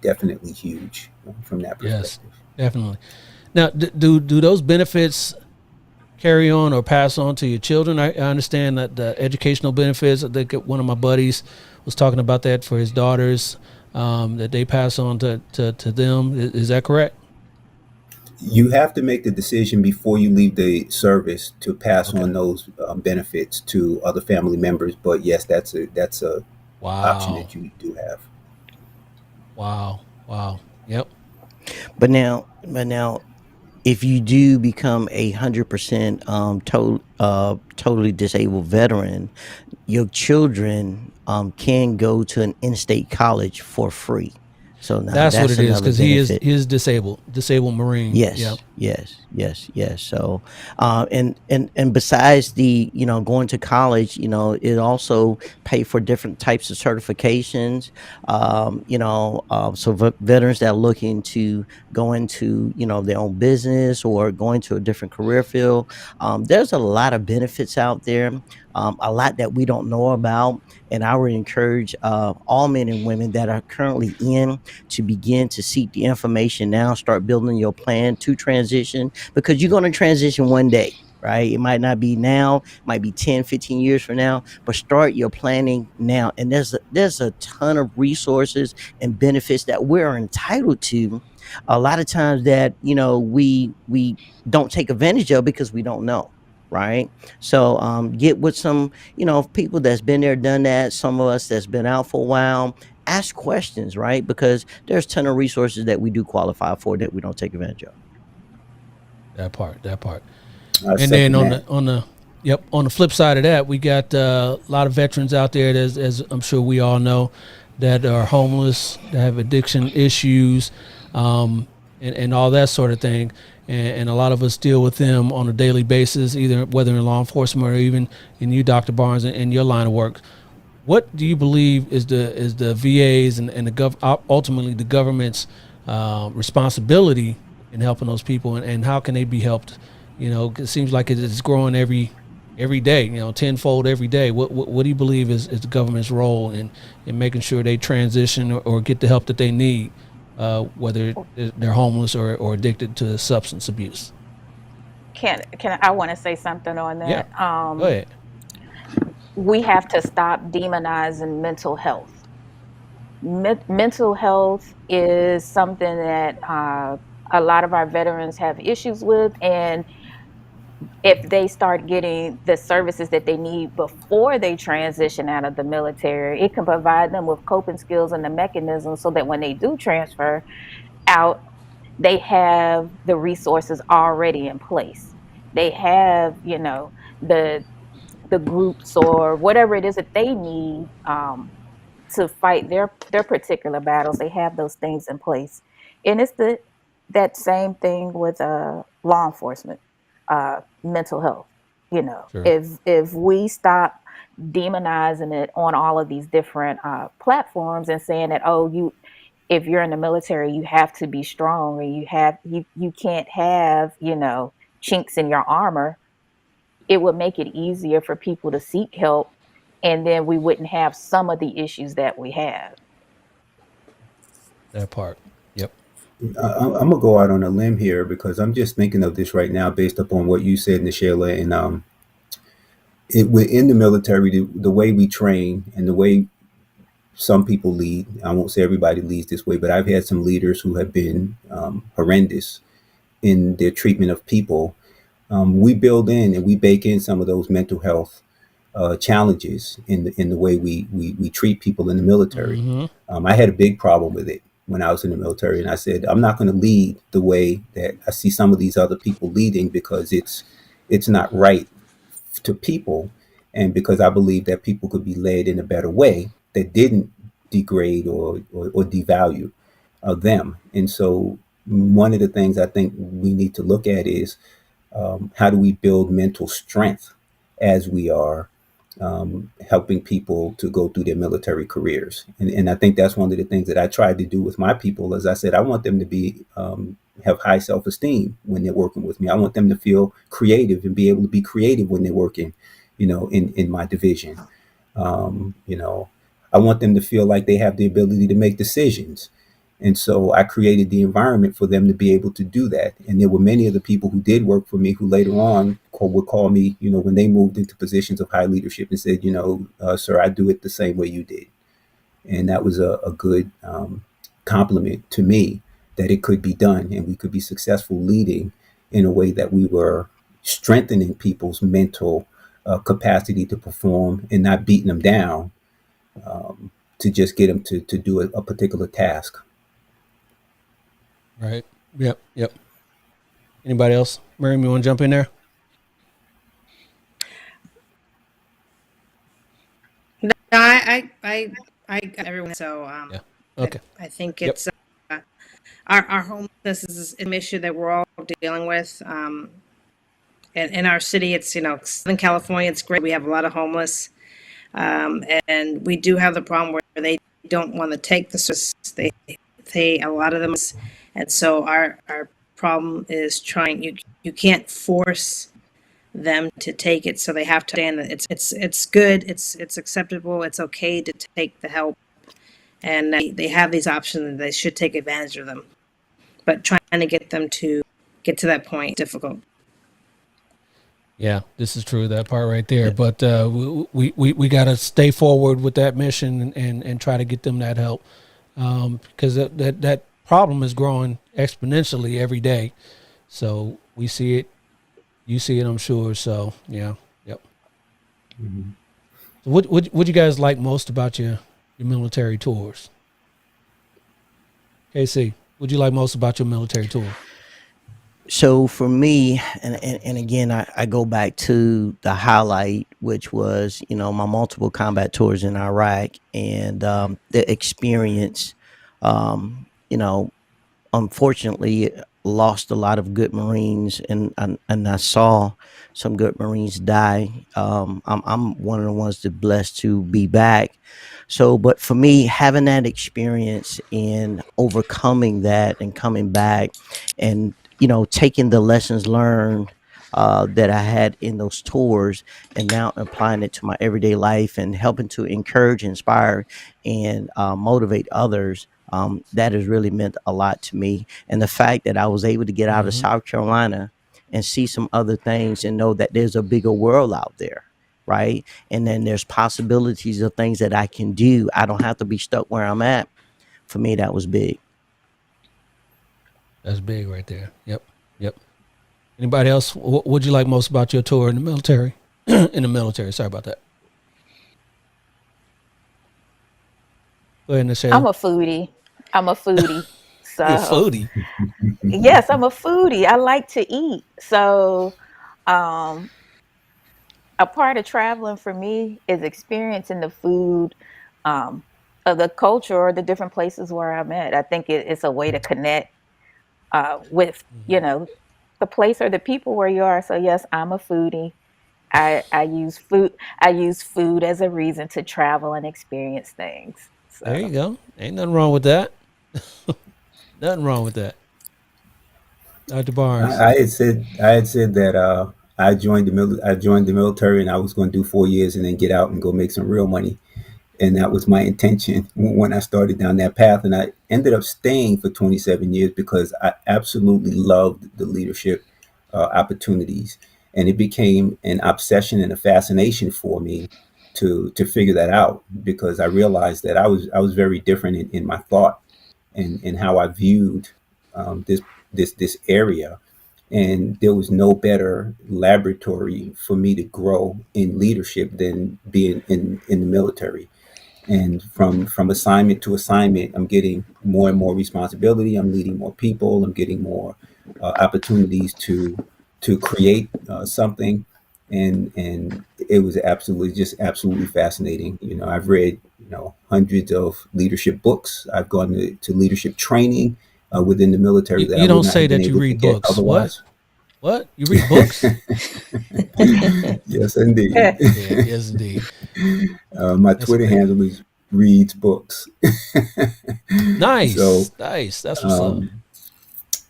definitely huge from that Yes, perspective. definitely. Now, do those benefits carry on or pass on to your children? I understand that the educational benefits. I think one of my buddies was talking about that for his daughters, that they pass on to them. Is that correct? You have to make the decision before you leave the service to pass Okay. on those benefits to other family members. But yes, that's a option Wow. that you do have. Wow. Yep. But now, if you do become 100% totally disabled veteran, your children can go to an in-state college for free. So now That's what that's it is, another because he benefit. is disabled Marine. Yep. Yes. So, and besides the going to college, it also pay for different types of certifications. So veterans that are looking to go into their own business or going to a different career field, there's a lot of benefits out there. A lot that we don't know about, and I would encourage all men and women that are currently in to begin to seek the information now, start building your plan to transition, because you're going to transition one day. right? It might not be now, might be 10, 15 years from now, but start your planning now. And there's a ton of resources and benefits that we're entitled to. A lot of times that, we don't take advantage of because we don't know. Right. So get with some, people that's been there, done that. Some of us that's been out for a while, ask questions, right? Because there's a ton of resources that we do qualify for that we don't take advantage of. That part. I And then second that. on the flip side of that, we got a lot of veterans out there, as I'm sure we all know, that are homeless, that have addiction issues, and all that sort of thing. And a lot of us deal with them on a daily basis, either whether in law enforcement or even in you, Dr. Barnes, in your line of work. What do you believe is the VA's and ultimately the government's responsibility in helping those people, and how can they be helped? It seems like it's growing every day, tenfold every day. What do you believe is the government's role in making sure they transition or get the help that they need, whether they're homeless or addicted to substance abuse? Can I want to say something on Yeah, that? go ahead. We have to stop demonizing mental health. Mental health is something that a lot of our veterans have issues with, and if they start getting the services that they need before they transition out of the military, it can provide them with coping skills and the mechanisms so that when they do transfer out, they have the resources already in place. They have, the groups or whatever it is that they need to fight their particular battles. They have those things in place, and it's that same thing with law enforcement, mental health. Sure. If we stop demonizing it on all of these different platforms and saying that, if you're in the military, you have to be strong, and you can't have chinks in your armor, it would make it easier for people to seek help, and then we wouldn't have some of the issues that we have. That part. Yep. I'm gonna go out on a limb here because I'm just thinking of this right now based upon what you said, Nichelle, and within the military, the way we train and the way some people lead. I won't say everybody leads this way, but I've had some leaders who have been horrendous in their treatment of people. We build in and we bake in some of those mental health challenges in the way we treat people in the military. I had a big problem with it when I was in the military, and I said I'm not going to lead the way that I see some of these other people leading because it's not right to people, and because I believe that people could be led in a better way that didn't degrade or devalue them. And so one of the things I think we need to look at is how do we build mental strength as we are helping people to go through their military careers. And I think that's one of the things that I tried to do with my people. As I said, I want them to be have high self-esteem when they're working with me. I want them to feel creative and be able to be creative when they're working, in my division. I want them to feel like they have the ability to make decisions. And so I created the environment for them to be able to do that. And there were many of the people who did work for me who later on would call me, when they moved into positions of high leadership and said, sir, I do it the same way you did. And that was a good compliment to me that it could be done and we could be successful leading in a way that we were strengthening people's mental capacity to perform and not beating them down to just get them to do a particular task. Right. Yep. Anybody else? Miriam, you want to jump in there? No, I everyone. So Yeah. Okay. I think Yep. it's our homelessness is an issue that we're all dealing with. In our city, it's Southern California. It's great. We have a lot of homeless, and we do have the problem where they don't want to take the service. They a lot of them, and so our problem is you can't force them to take it, so they have to understand that it's good, it's acceptable, it's okay to take the help, and they have these options and they should take advantage of them. But trying to get them to get to that point is difficult. Yeah, this is true. That part right there. But we got to stay forward with that mission and try to get them that help, because that problem is growing exponentially every day. So we see it, you see it, I'm sure. So yeah, yep. Mhm. What you guys like most about your military tours? KC, what you like most about your military tour? So for me, and again, I go back to the highlight, which was, my multiple combat tours in Iraq and the experience. You know, unfortunately, lost a lot of good Marines, and I saw some good Marines die. I'm one of the ones that blessed to be back. So, but for me, having that experience in overcoming that and coming back, and taking the lessons learned that I had in those tours, and now applying it to my everyday life and helping to encourage, inspire, and motivate others. That has really meant a lot to me. And the fact that I was able to get out of Mm-hmm. South Carolina and see some other things and know that there's a bigger world out there, right? And then there's possibilities of things that I can do. I don't have to be stuck where I'm at. For me, that was big. That's big right there. Yep, yep. Anybody else? What'd you like most about your tour in the military? In the military. Sorry about that. Go ahead, I'm Nichelle. a foodie. I'm a foodie. You a So, foodie? yes, I'm a foodie. I like to eat. So, um, a part of traveling for me is experiencing the food, um, of the culture or the different places where I'm at. I think it's a way to connect with, Mm-hmm. the place or the people where you are. So, yes, I'm a foodie. I use food. I use food as a reason to travel and experience things. There you So, go. Ain't nothing wrong with that. Nothing wrong with that. Dr. Barnes. I had said that I joined the military and I was going to do 4 years and then get out and go make some real money, and that was my intention when I started down that path. And I ended up staying for 27 years because I absolutely loved the leadership opportunities, and it became an obsession and a fascination for me to figure that out, because I realized that I was very different in my thought and how I viewed this area, and there was no better laboratory for me to grow in leadership than being in the military. And from assignment to assignment, I'm getting more and more responsibility. I'm leading more people. I'm getting more opportunities to create something, and it was absolutely fascinating. I've read hundreds of leadership books. I've gone to leadership training within the military that I You would don't not have say been that you able to read get books. What? otherwise. What? You read books? Yes, indeed. yeah. Yeah, yes, indeed. My That's Twitter amazing. handle is reads books. So Nice, nice. That's what's up. um,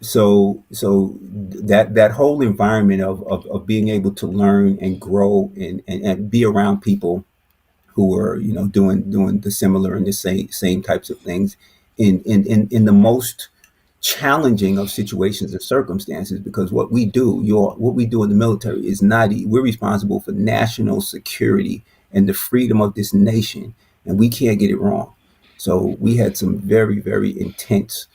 so that whole environment of being able to learn and grow and be around people who are doing the similar and the same types of things in the most challenging of situations and circumstances, because what we do in the military is not we're responsible for national security and the freedom of this nation, and we can't get it wrong. So we had some very, very intense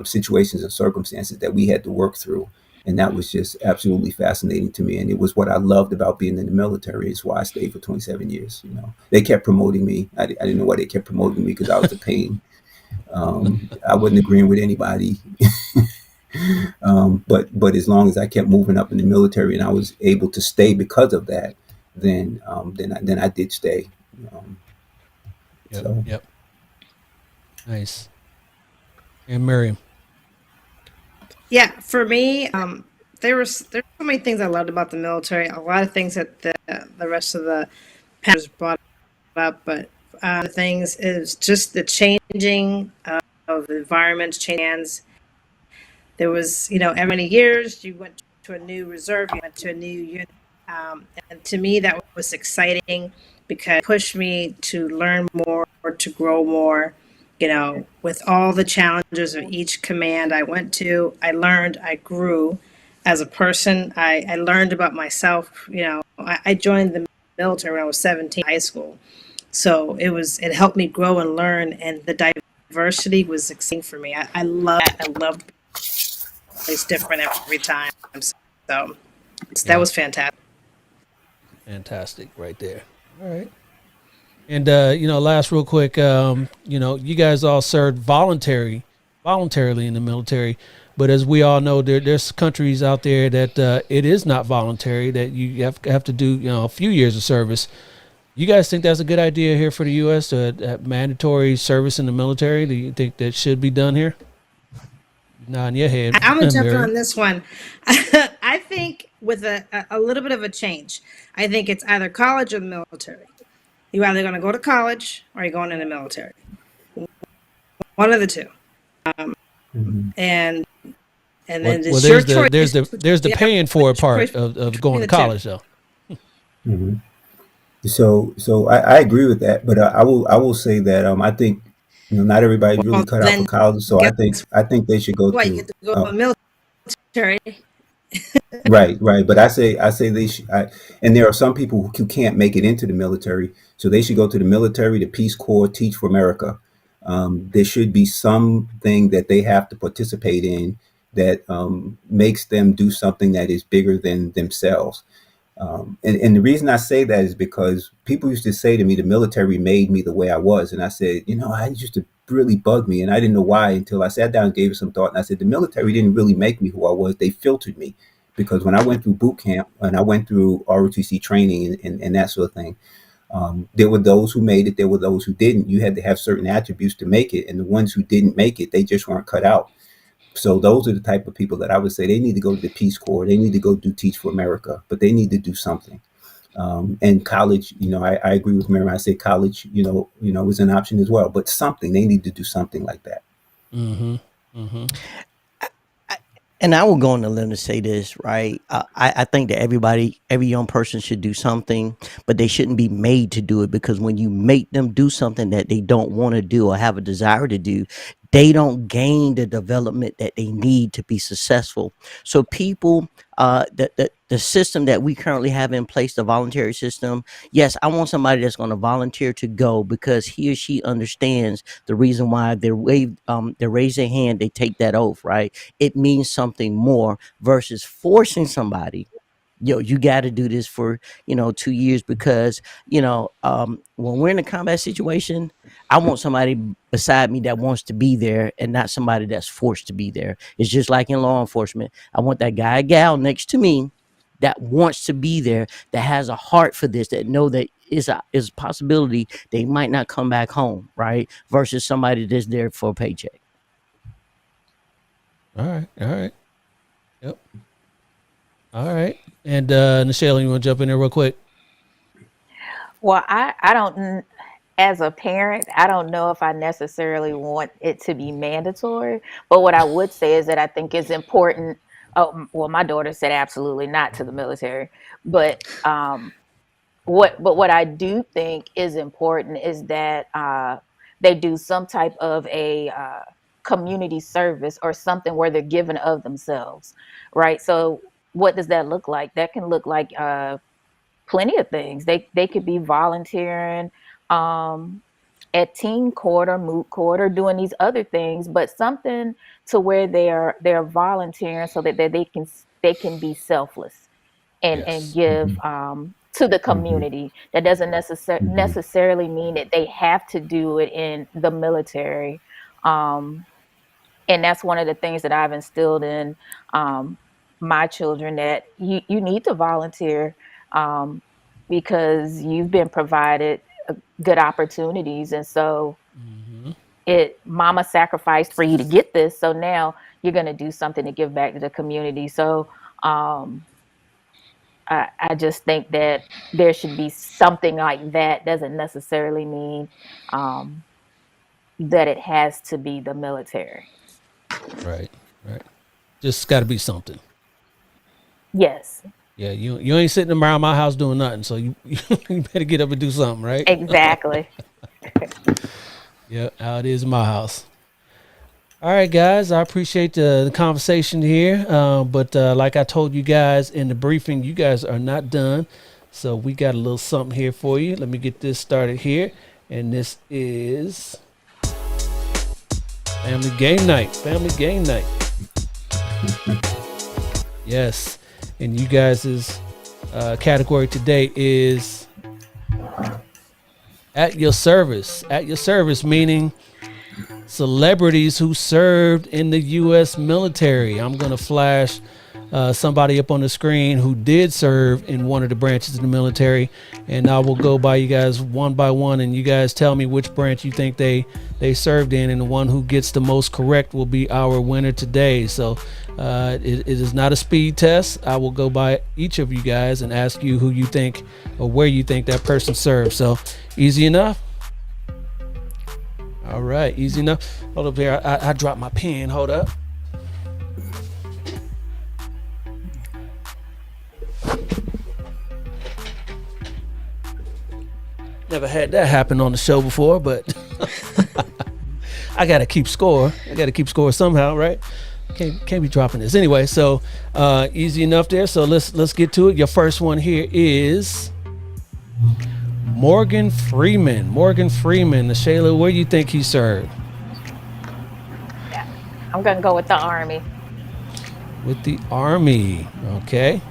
situations and circumstances that we had to work through, and that was just absolutely fascinating to me. And it was what I loved about being in the military. It's why I stayed for 27 years. They kept promoting me. I didn't know why they kept promoting me, because I was a pain. I wasn't agreeing with anybody. But as long as I kept moving up in the military and I was able to stay because of that, then I did stay. Um, Yep, so yep. Nice. And Miriam. Yeah, for me, there's so many things I loved about the military. A lot of things that the rest of the panelists brought up, but the things is just the changing of the environments, change hands. There was, every many years you went to a new reserve, you went to a new unit, and to me that was exciting because it pushed me to learn more, to grow more. With all the challenges of each command I went to, I learned, I grew, as a person. I learned about myself. You know, I joined the military when I was 17, high school. So it helped me grow and learn, and the diversity was exciting for me. I love that. I loved it's different every time. So that was fantastic. Fantastic right there. All right. And, last real quick, you guys all served voluntarily in the military. But as we all know, there's countries out there that it is not voluntary, that you have to do, a few years of service. You guys think that's a good idea here for the U.S. to have mandatory service in the military? Do you think that should be done here? Nod in your head. I'm going to jump in Mary. on this one. I think with a little bit of a change, I think it's either college or the military. You're either going to go to college or you're going in the military. One of the two. And then it's your choice. There's the paying for it part of going to the two. college, though. hmm So I agree with that, but I will say that I think not everybody's really Well, cut out for then college, so guess I think they should go what? You to get to go to the military. right. But I say they should, and there are some people who can't make it into the military, so they should go to the military, the Peace Corps, Teach for America. There should be something that they have to participate in that makes them do something that is bigger than themselves. And the reason I say that is because people used to say to me, the military made me the way I was. And I said, I used to really bug me. And I didn't know why until I sat down and gave it some thought. And I said, the military didn't really make me who I was. They filtered me, because when I went through boot camp and I went through ROTC training and that sort of thing, there were those who made it. There were those who didn't. You had to have certain attributes to make it. And the ones who didn't make it, they just weren't cut out. So those are the type of people that I would say they need to go to the Peace Corps. They need to go do Teach for America, but they need to do something. And college, I agree with Mary. I say college, is an option as well, but something, they need to do something like that. Mm-hmm. Mm-hmm. And I will go on the limb to say this, right? I think that every young person should do something, but they shouldn't be made to do it, because when you make them do something that they don't want to do or have a desire to do, they don't gain the development that they need to be successful. So people, the system that we currently have in place, the voluntary system, yes, I want somebody that's going to volunteer to go because he or she understands the reason why they raise their hand, they take that oath, right? It means something more versus forcing somebody. You got to do this for 2 years, because when we're in a combat situation, I want somebody beside me that wants to be there and not somebody that's forced to be there. It's just like in law enforcement. I want that guy or gal next to me that wants to be there, that has a heart for this, that know that is a possibility they might not come back home, right? Versus somebody that's there for a paycheck. All right. Yep. All right. And Nichelle, you want to jump in there real quick? Well, I don't, as a parent, I don't know if I necessarily want it to be mandatory. But what I would say is that I think it's important. Oh, well, my daughter said absolutely not to the military. But what I do think is important is that they do some type of a community service or something where they're giving of themselves, right? So what does that look like? That can look like plenty of things. They could be volunteering at teen court or moot court or doing these other things, but something to where they're volunteering so that they can be selfless and Yes. give to the community. That doesn't necessarily mean that they have to do it in the military. And that's one of the things that I've instilled in my children, that you need to volunteer because you've been provided good opportunities. And so mama sacrificed for you to get this. So now you're going to do something to give back to the community. So I just think that there should be something like that. Doesn't necessarily mean that it has to be the military. Right. Just got to be something. Yes. Yeah, you ain't sitting around my house doing nothing, so you better get up and do something, right? Exactly. Yeah, how it is in my house. All right, guys, I appreciate the conversation here. But like I told you guys in the briefing, you guys are not done. So we got a little something here for you. Let me get this started here. And this is Family Game Night. Family Game Night. Yes. And you guys' category today is at your service. At your service, meaning celebrities who served in the U.S. military. I'm going to flash somebody up on the screen who did serve in one of the branches of the military, and I will go by you guys one by one, and you guys tell me which branch you think they served in, and the one who gets the most correct will be our winner today. So it is not a speed test. I will go by each of you guys and ask you who you think or where you think that person served. So easy enough. All right, easy enough. Hold up here. I dropped my pen. Hold up. Never had that happen on the show before, but I gotta keep score. I gotta keep score somehow, right? Can't be dropping this anyway. So easy enough there. So let's get to it. Your first one here is Morgan Freeman. Morgan Freeman. Shayla, where do you think he served? I'm gonna go with the Army. With the Army. Okay.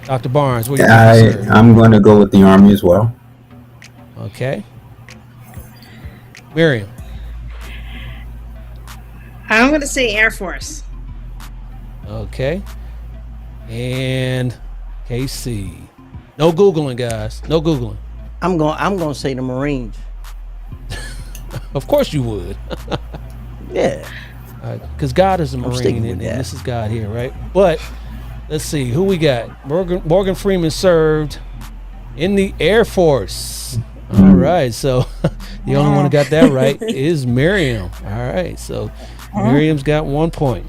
Dr. Barnes, where do you think he served? I'm going to go with the Army as well. Okay. Miriam. I'm going to say Air Force. Okay. And KC. No Googling, guys. No Googling. I'm going to say the Marines. Of course you would. Yeah. Because God is a Marine, sticking with and that. this is God here, right? But let's see. Who we got? Morgan Freeman served in the Air Force. All right. So the only one who got that right is Miriam. All right. So Miriam's got 1 point.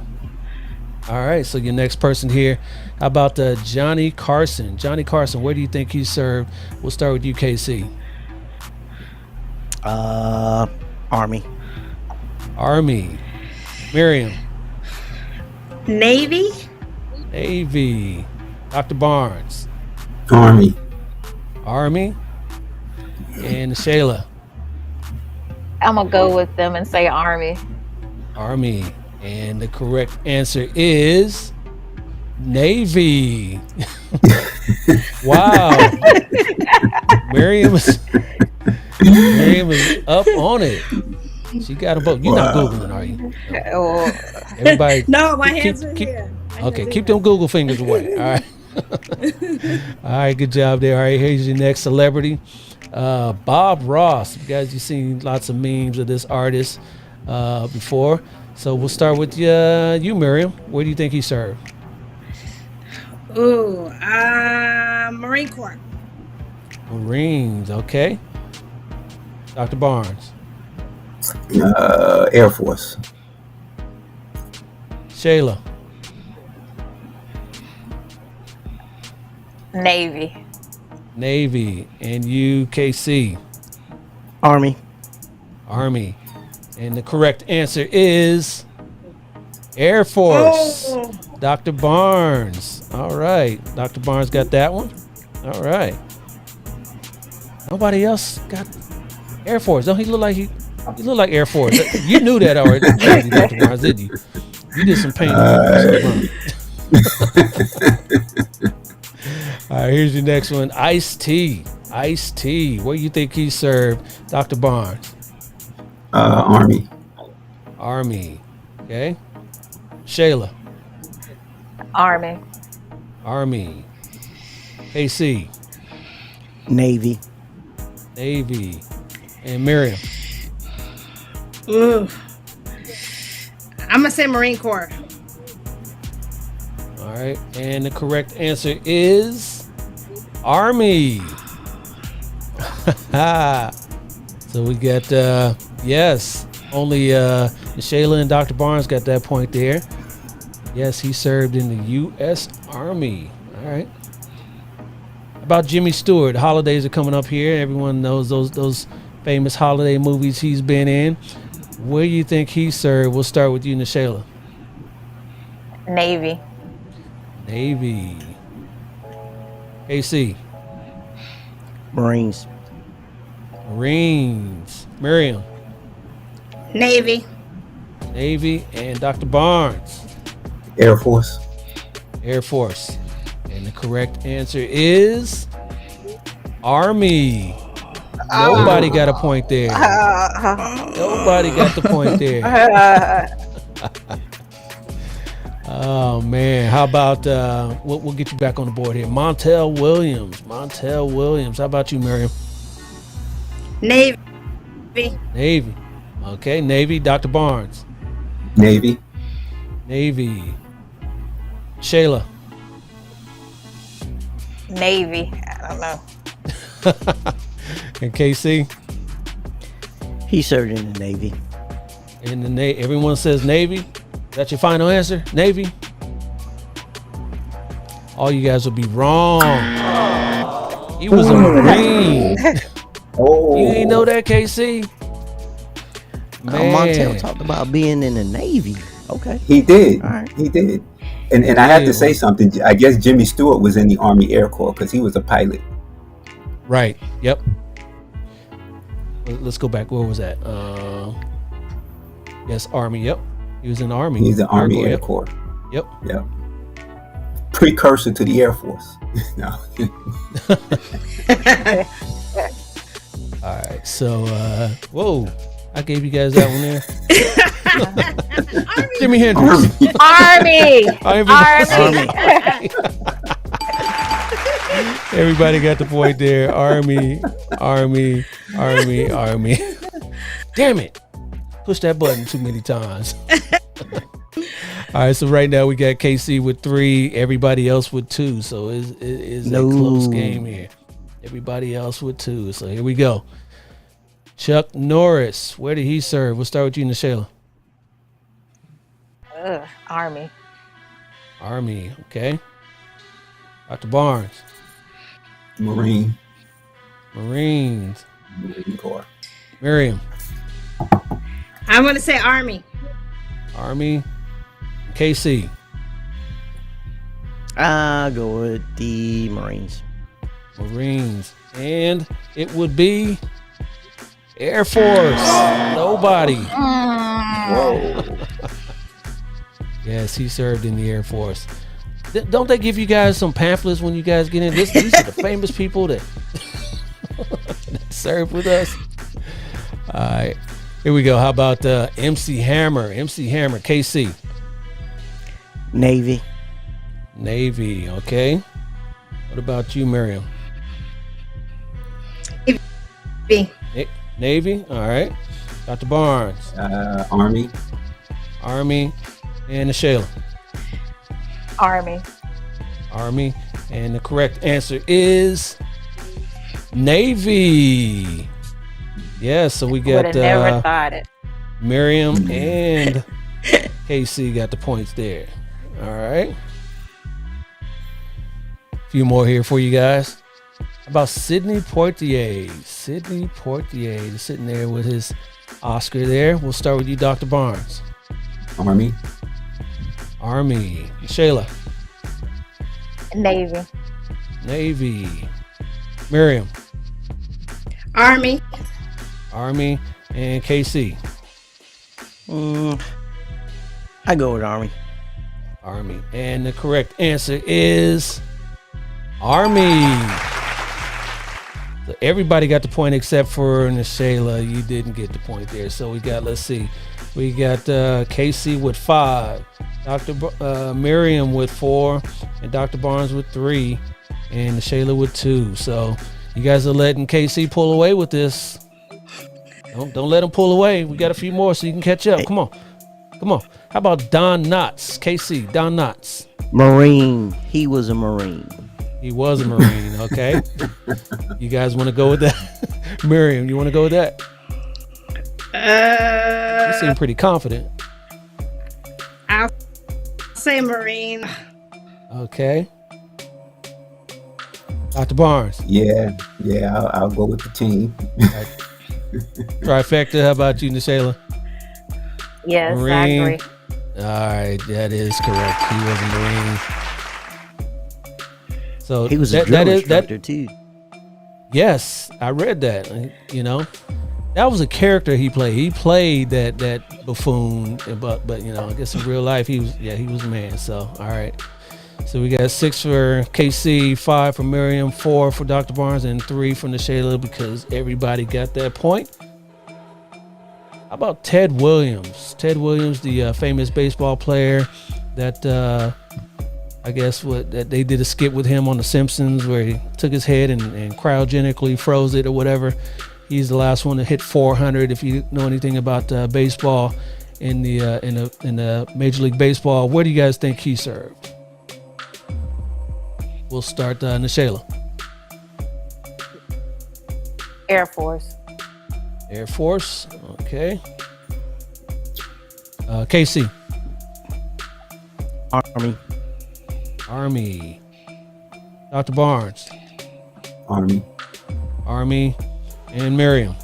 All right. So your next person here. How about Johnny Carson? Johnny Carson, where do you think he served? We'll start with UKC. Army. Army. Miriam. Navy. Navy. Dr. Barnes. Army. Army. And Shayla. I'm gonna go with them and say Army. Army. And the correct answer is Navy. Wow. Miriam is up on it. She got a vote. You're not Googling, are you? Oh, Everybody. No, my hands are here. Okay, keep them Google fingers away. All right. All right, good job there. All right, here's your next celebrity. Bob Ross. You guys, you've seen lots of memes of this artist before. So we'll start with you, Miriam. Where do you think he served? Ooh, Marine Corps. Marines, okay. Dr. Barnes. Air Force. Shayla. Navy. Navy. And you, KC. Army. Army. And the correct answer is Air Force. Oh. Dr. Barnes. All right. Dr. Barnes got that one. All right. Nobody else got Air Force. Don't he look like he look like Air Force? You knew that already, Dr. Barnes, didn't you? You did some painting. All right, here's your next one. Ice-T. Ice-T. Where do you think he served, Dr. Barnes? Army. Army. Okay. Shayla. Army. Army. KC. Navy. Navy. And Miriam. Ooh. I'm gonna say Marine Corps. All right. And the correct answer is Army. So we got, yes, only Shayla and Dr. Barnes got that point there. Yes, he served in the U.S. Army. All right. About Jimmy Stewart. Holidays are coming up here. Everyone knows those famous holiday movies he's been in. Where do you think he served? We'll start with you, Nashayla. Navy. Navy. KC. Marines. Marines. Miriam. Navy. Navy. And Dr. Barnes. Air Force. Air Force. And the correct answer is Army. Nobody got a point there. Nobody got the point there. Oh man, how about we'll get you back on the board here. Montel Williams. Montel Williams. How about you, Miriam? Navy. Navy. Okay, Navy. Dr. Barnes. Navy. Navy. Shayla. Navy. I don't know. And KC. He served in the Navy. In the everyone says Navy. That's your final answer? Navy? All you guys will be wrong. He was a Marine. Oh, You ain't know that, KC? Montel talked about being in the Navy. Okay. he did. All right. He did. And I have to say something. I guess Jimmy Stewart was in the Army Air Corps because he was a pilot. Right. Yep. Let's go back. Where was that? Yes, Army. Yep. He was in the Army. He's the Army Air Yep. Corps. Yep. Yep. Precursor to the Air Force. No. All right. So, whoa. I gave you guys that one there. Jimi Hendrix. Army. Army. Everybody got the point there. Army. Damn it. Push that button too many times. All right, so right now we got KC with 3, everybody else with 2. So it's a close game here. Everybody else with 2. So here we go. Chuck Norris, where did he serve? We'll start with you, Nashayla. Army. Army, okay. Dr. Barnes. Marine Marines. Corps. Miriam. I'm going to say Army. Army. KC. I'll go with the Marines. Marines. And it would be Air Force. Nobody. Whoa. Yes, he served in the Air Force. Don't they give you guys some pamphlets when you guys get in? These are the famous people that served with us. All right. Here we go. How about MC Hammer? MC Hammer, KC. Navy. Navy, okay. What about you, Miriam? Navy. Navy, all right. Dr. Barnes. Army. Army. And Nashayla. Army. Army. And the correct answer is Navy. Yeah, so we Would got have never thought it. Miriam and KC got the points there. All right. A few more here for you guys. How about Sidney Poitier? Sidney Poitier is sitting there with his Oscar there. We'll start with you, Dr. Barnes. Army. Army. Shayla. Navy. Navy. Miriam. Army. Army. And KC. I go with Army. Army. And the correct answer is Army. So everybody got the point except for Nashayla. You didn't get the point there. So we got, let's see. We got KC with 5. Miriam with 4. And Dr. Barnes with 3. And Nashayla with 2. So you guys are letting KC pull away with this. Don't let him pull away. We got a few more so you can catch up. Come on. How about Don Knotts? KC, Don Knotts. Marine. He was a Marine. He was a Marine, okay. You guys want to go with that? Miriam, you want to go with that? You seem pretty confident. I'll say Marine. Okay. Dr. Barnes. Yeah. I'll go with the team. Trifecta. How about you, Nashayla? Yes, I Marine. agree. All right, that is correct. He was a Marine. So He was a that drill is that. instructor too. Yes, I read that. You know, that was a character he played. He played that buffoon, but you know, I guess in real life he was a man. So all right. So we got 6 for KC, 5 for Miriam, 4 for Dr. Barnes, and 3 for Nashayla because everybody got that point. How about Ted Williams? Ted Williams, the famous baseball player that I guess that they did a skit with him on The Simpsons where he took his head and cryogenically froze it or whatever. He's the last one to hit 400. If you know anything about baseball in the Major League Baseball, where do you guys think he served? We'll start Nashayla. Air Force. Air Force. Okay. KC. Army. Army. Dr. Barnes. Army. Army. And Miriam.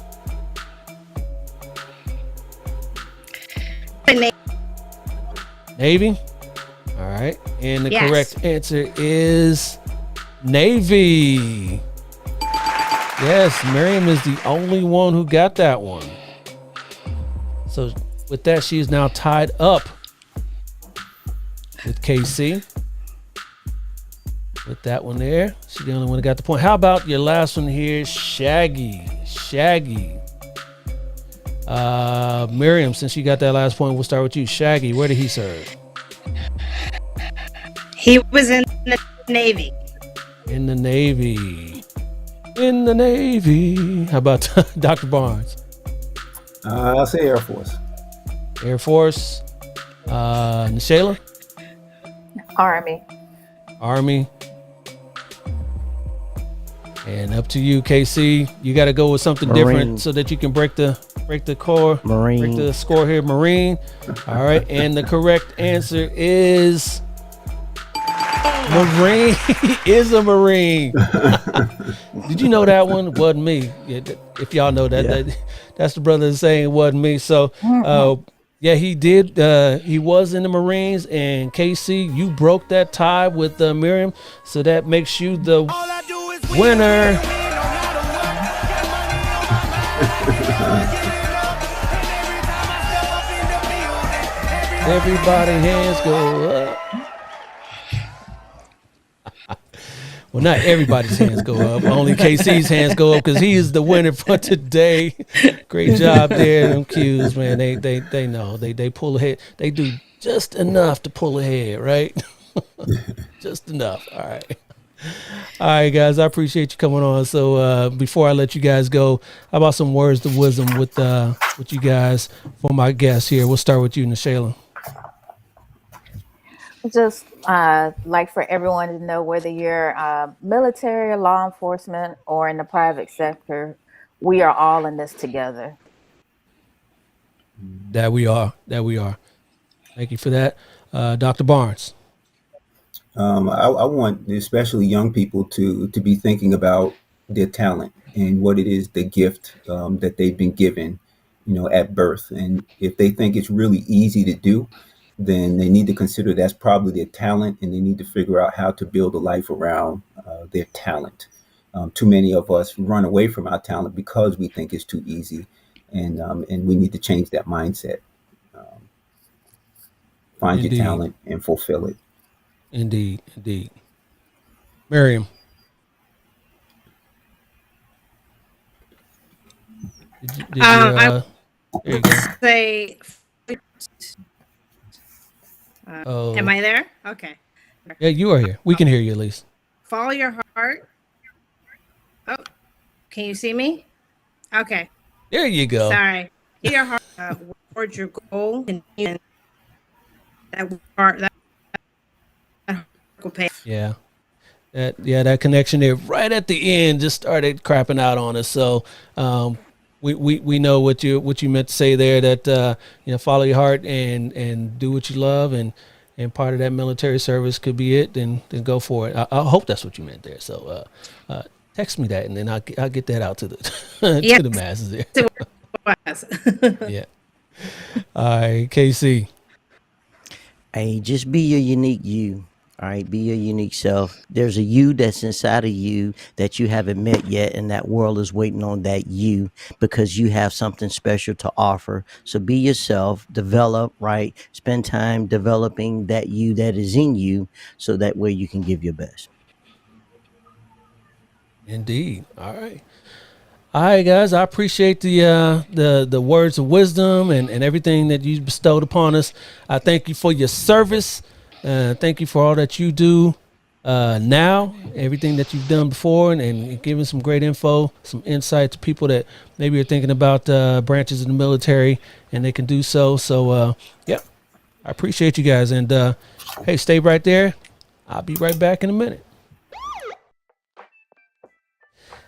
Navy. All right. And the Yes. correct answer is Navy. Yes, Miriam is the only one who got that one. So with that, she is now tied up with KC. With that one there, she's the only one who got the point. How about your last one here, Shaggy? Miriam, since you got that last point, we'll start with you. Shaggy, where did he serve? He was in the Navy. In the Navy. In the Navy. How about Dr. Barnes? I'll say Air Force. Air Force. Nashayla? Army. Army. And up to you, KC. You got to go with something different Marine. so that you can break the core. Marine. Break the score here. Marine. All right. And the correct answer is Marine. Is a Marine. Did you know that one? Wasn't me. Yeah, if y'all know that, that's the brother saying it wasn't me. So, yeah, he did. He was in the Marines, and KC, you broke that tie with Miriam, so that makes you the winner. Everybody hands go up. Well, not everybody's hands go up. Only KC's hands go up because he is the winner for today. Great job there, them Qs, man. They know. They pull ahead. They do just enough to pull ahead, right? Just enough. All right. All right, guys. I appreciate you coming on. So before I let you guys go, how about some words of wisdom with you guys for my guests here? We'll start with you, Nashayla. Just like for everyone to know, whether you're military, law enforcement, or in the private sector, we are all in this together. That we are. Thank you for that. Dr. Barnes. I want especially young people to be thinking about their talent and what it is, the gift that they've been given, at birth. And if they think it's really easy to do, then they need to consider that's probably their talent, and they need to figure out how to build a life around their talent. Too many of us run away from our talent because we think it's too easy, and we need to change that mindset. Find Indeed. your talent and fulfill it. Indeed. Miriam. There you go. Say, Oh, am I there? Okay. yeah, you are here. We can hear you at least. Follow your heart. Oh, can you see me? Okay. There you go. Sorry. Your heart towards your goal, and that will pay. Yeah. That connection there right at the end just started crapping out on us. So we know what you meant to say there, that follow your heart and do what you love, and part of that military service could be it, then go for it. I hope that's what you meant there. So text me that, and then I'll get that out to the to the masses there. Yeah. All right, KC. Hey, just be your unique you. All right, be your unique self. There's a you that's inside of you that you haven't met yet, and that world is waiting on that you because you have something special to offer. So be yourself, develop, right? Spend time developing that you that is in you so that way you can give your best. Indeed. All right. All right, guys. I appreciate the words of wisdom and everything that you bestowed upon us. I thank you for your service. Thank you for all that you do now, everything that you've done before, and giving some great info, some insight to people that maybe are thinking about branches of the military, and they can do so. So, yeah, I appreciate you guys. And hey, stay right there. I'll be right back in a minute.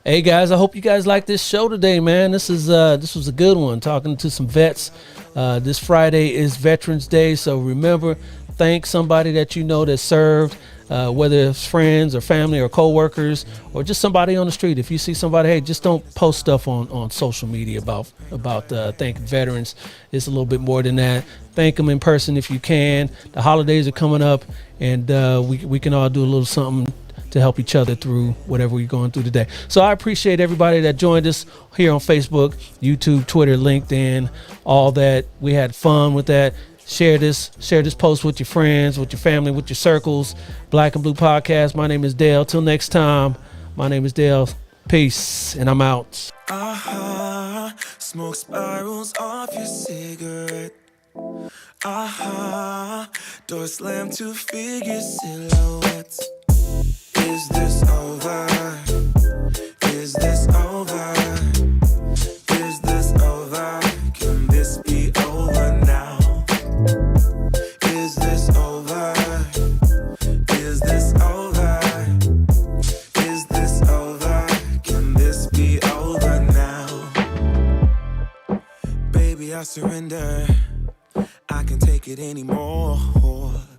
Hey guys, I hope you guys like this show today, man. This was a good one, talking to some vets. This Friday is Veterans Day, so remember, thank somebody that you know that served, whether it's friends or family or coworkers or just somebody on the street. If you see somebody, hey, just don't post stuff on social media about thanking veterans. It's a little bit more than that. Thank them in person if you can. The holidays are coming up, and we can all do a little something to help each other through whatever we're going through today. So I appreciate everybody that joined us here on Facebook, YouTube, Twitter, LinkedIn, all that. We had fun with that. Share this post with your friends, with your family, with your circles. Black and Blue Podcast. My name is Dale. Till next time, my name is Dale. Peace, and I'm out. Smoke spirals off your cigarette. Door slam to figure silhouettes. Is this over? Is this over? Is this over? Can this be over now? Is this over? Is this over? Is this over? Can this be over now? Baby, I surrender. I can't take it anymore.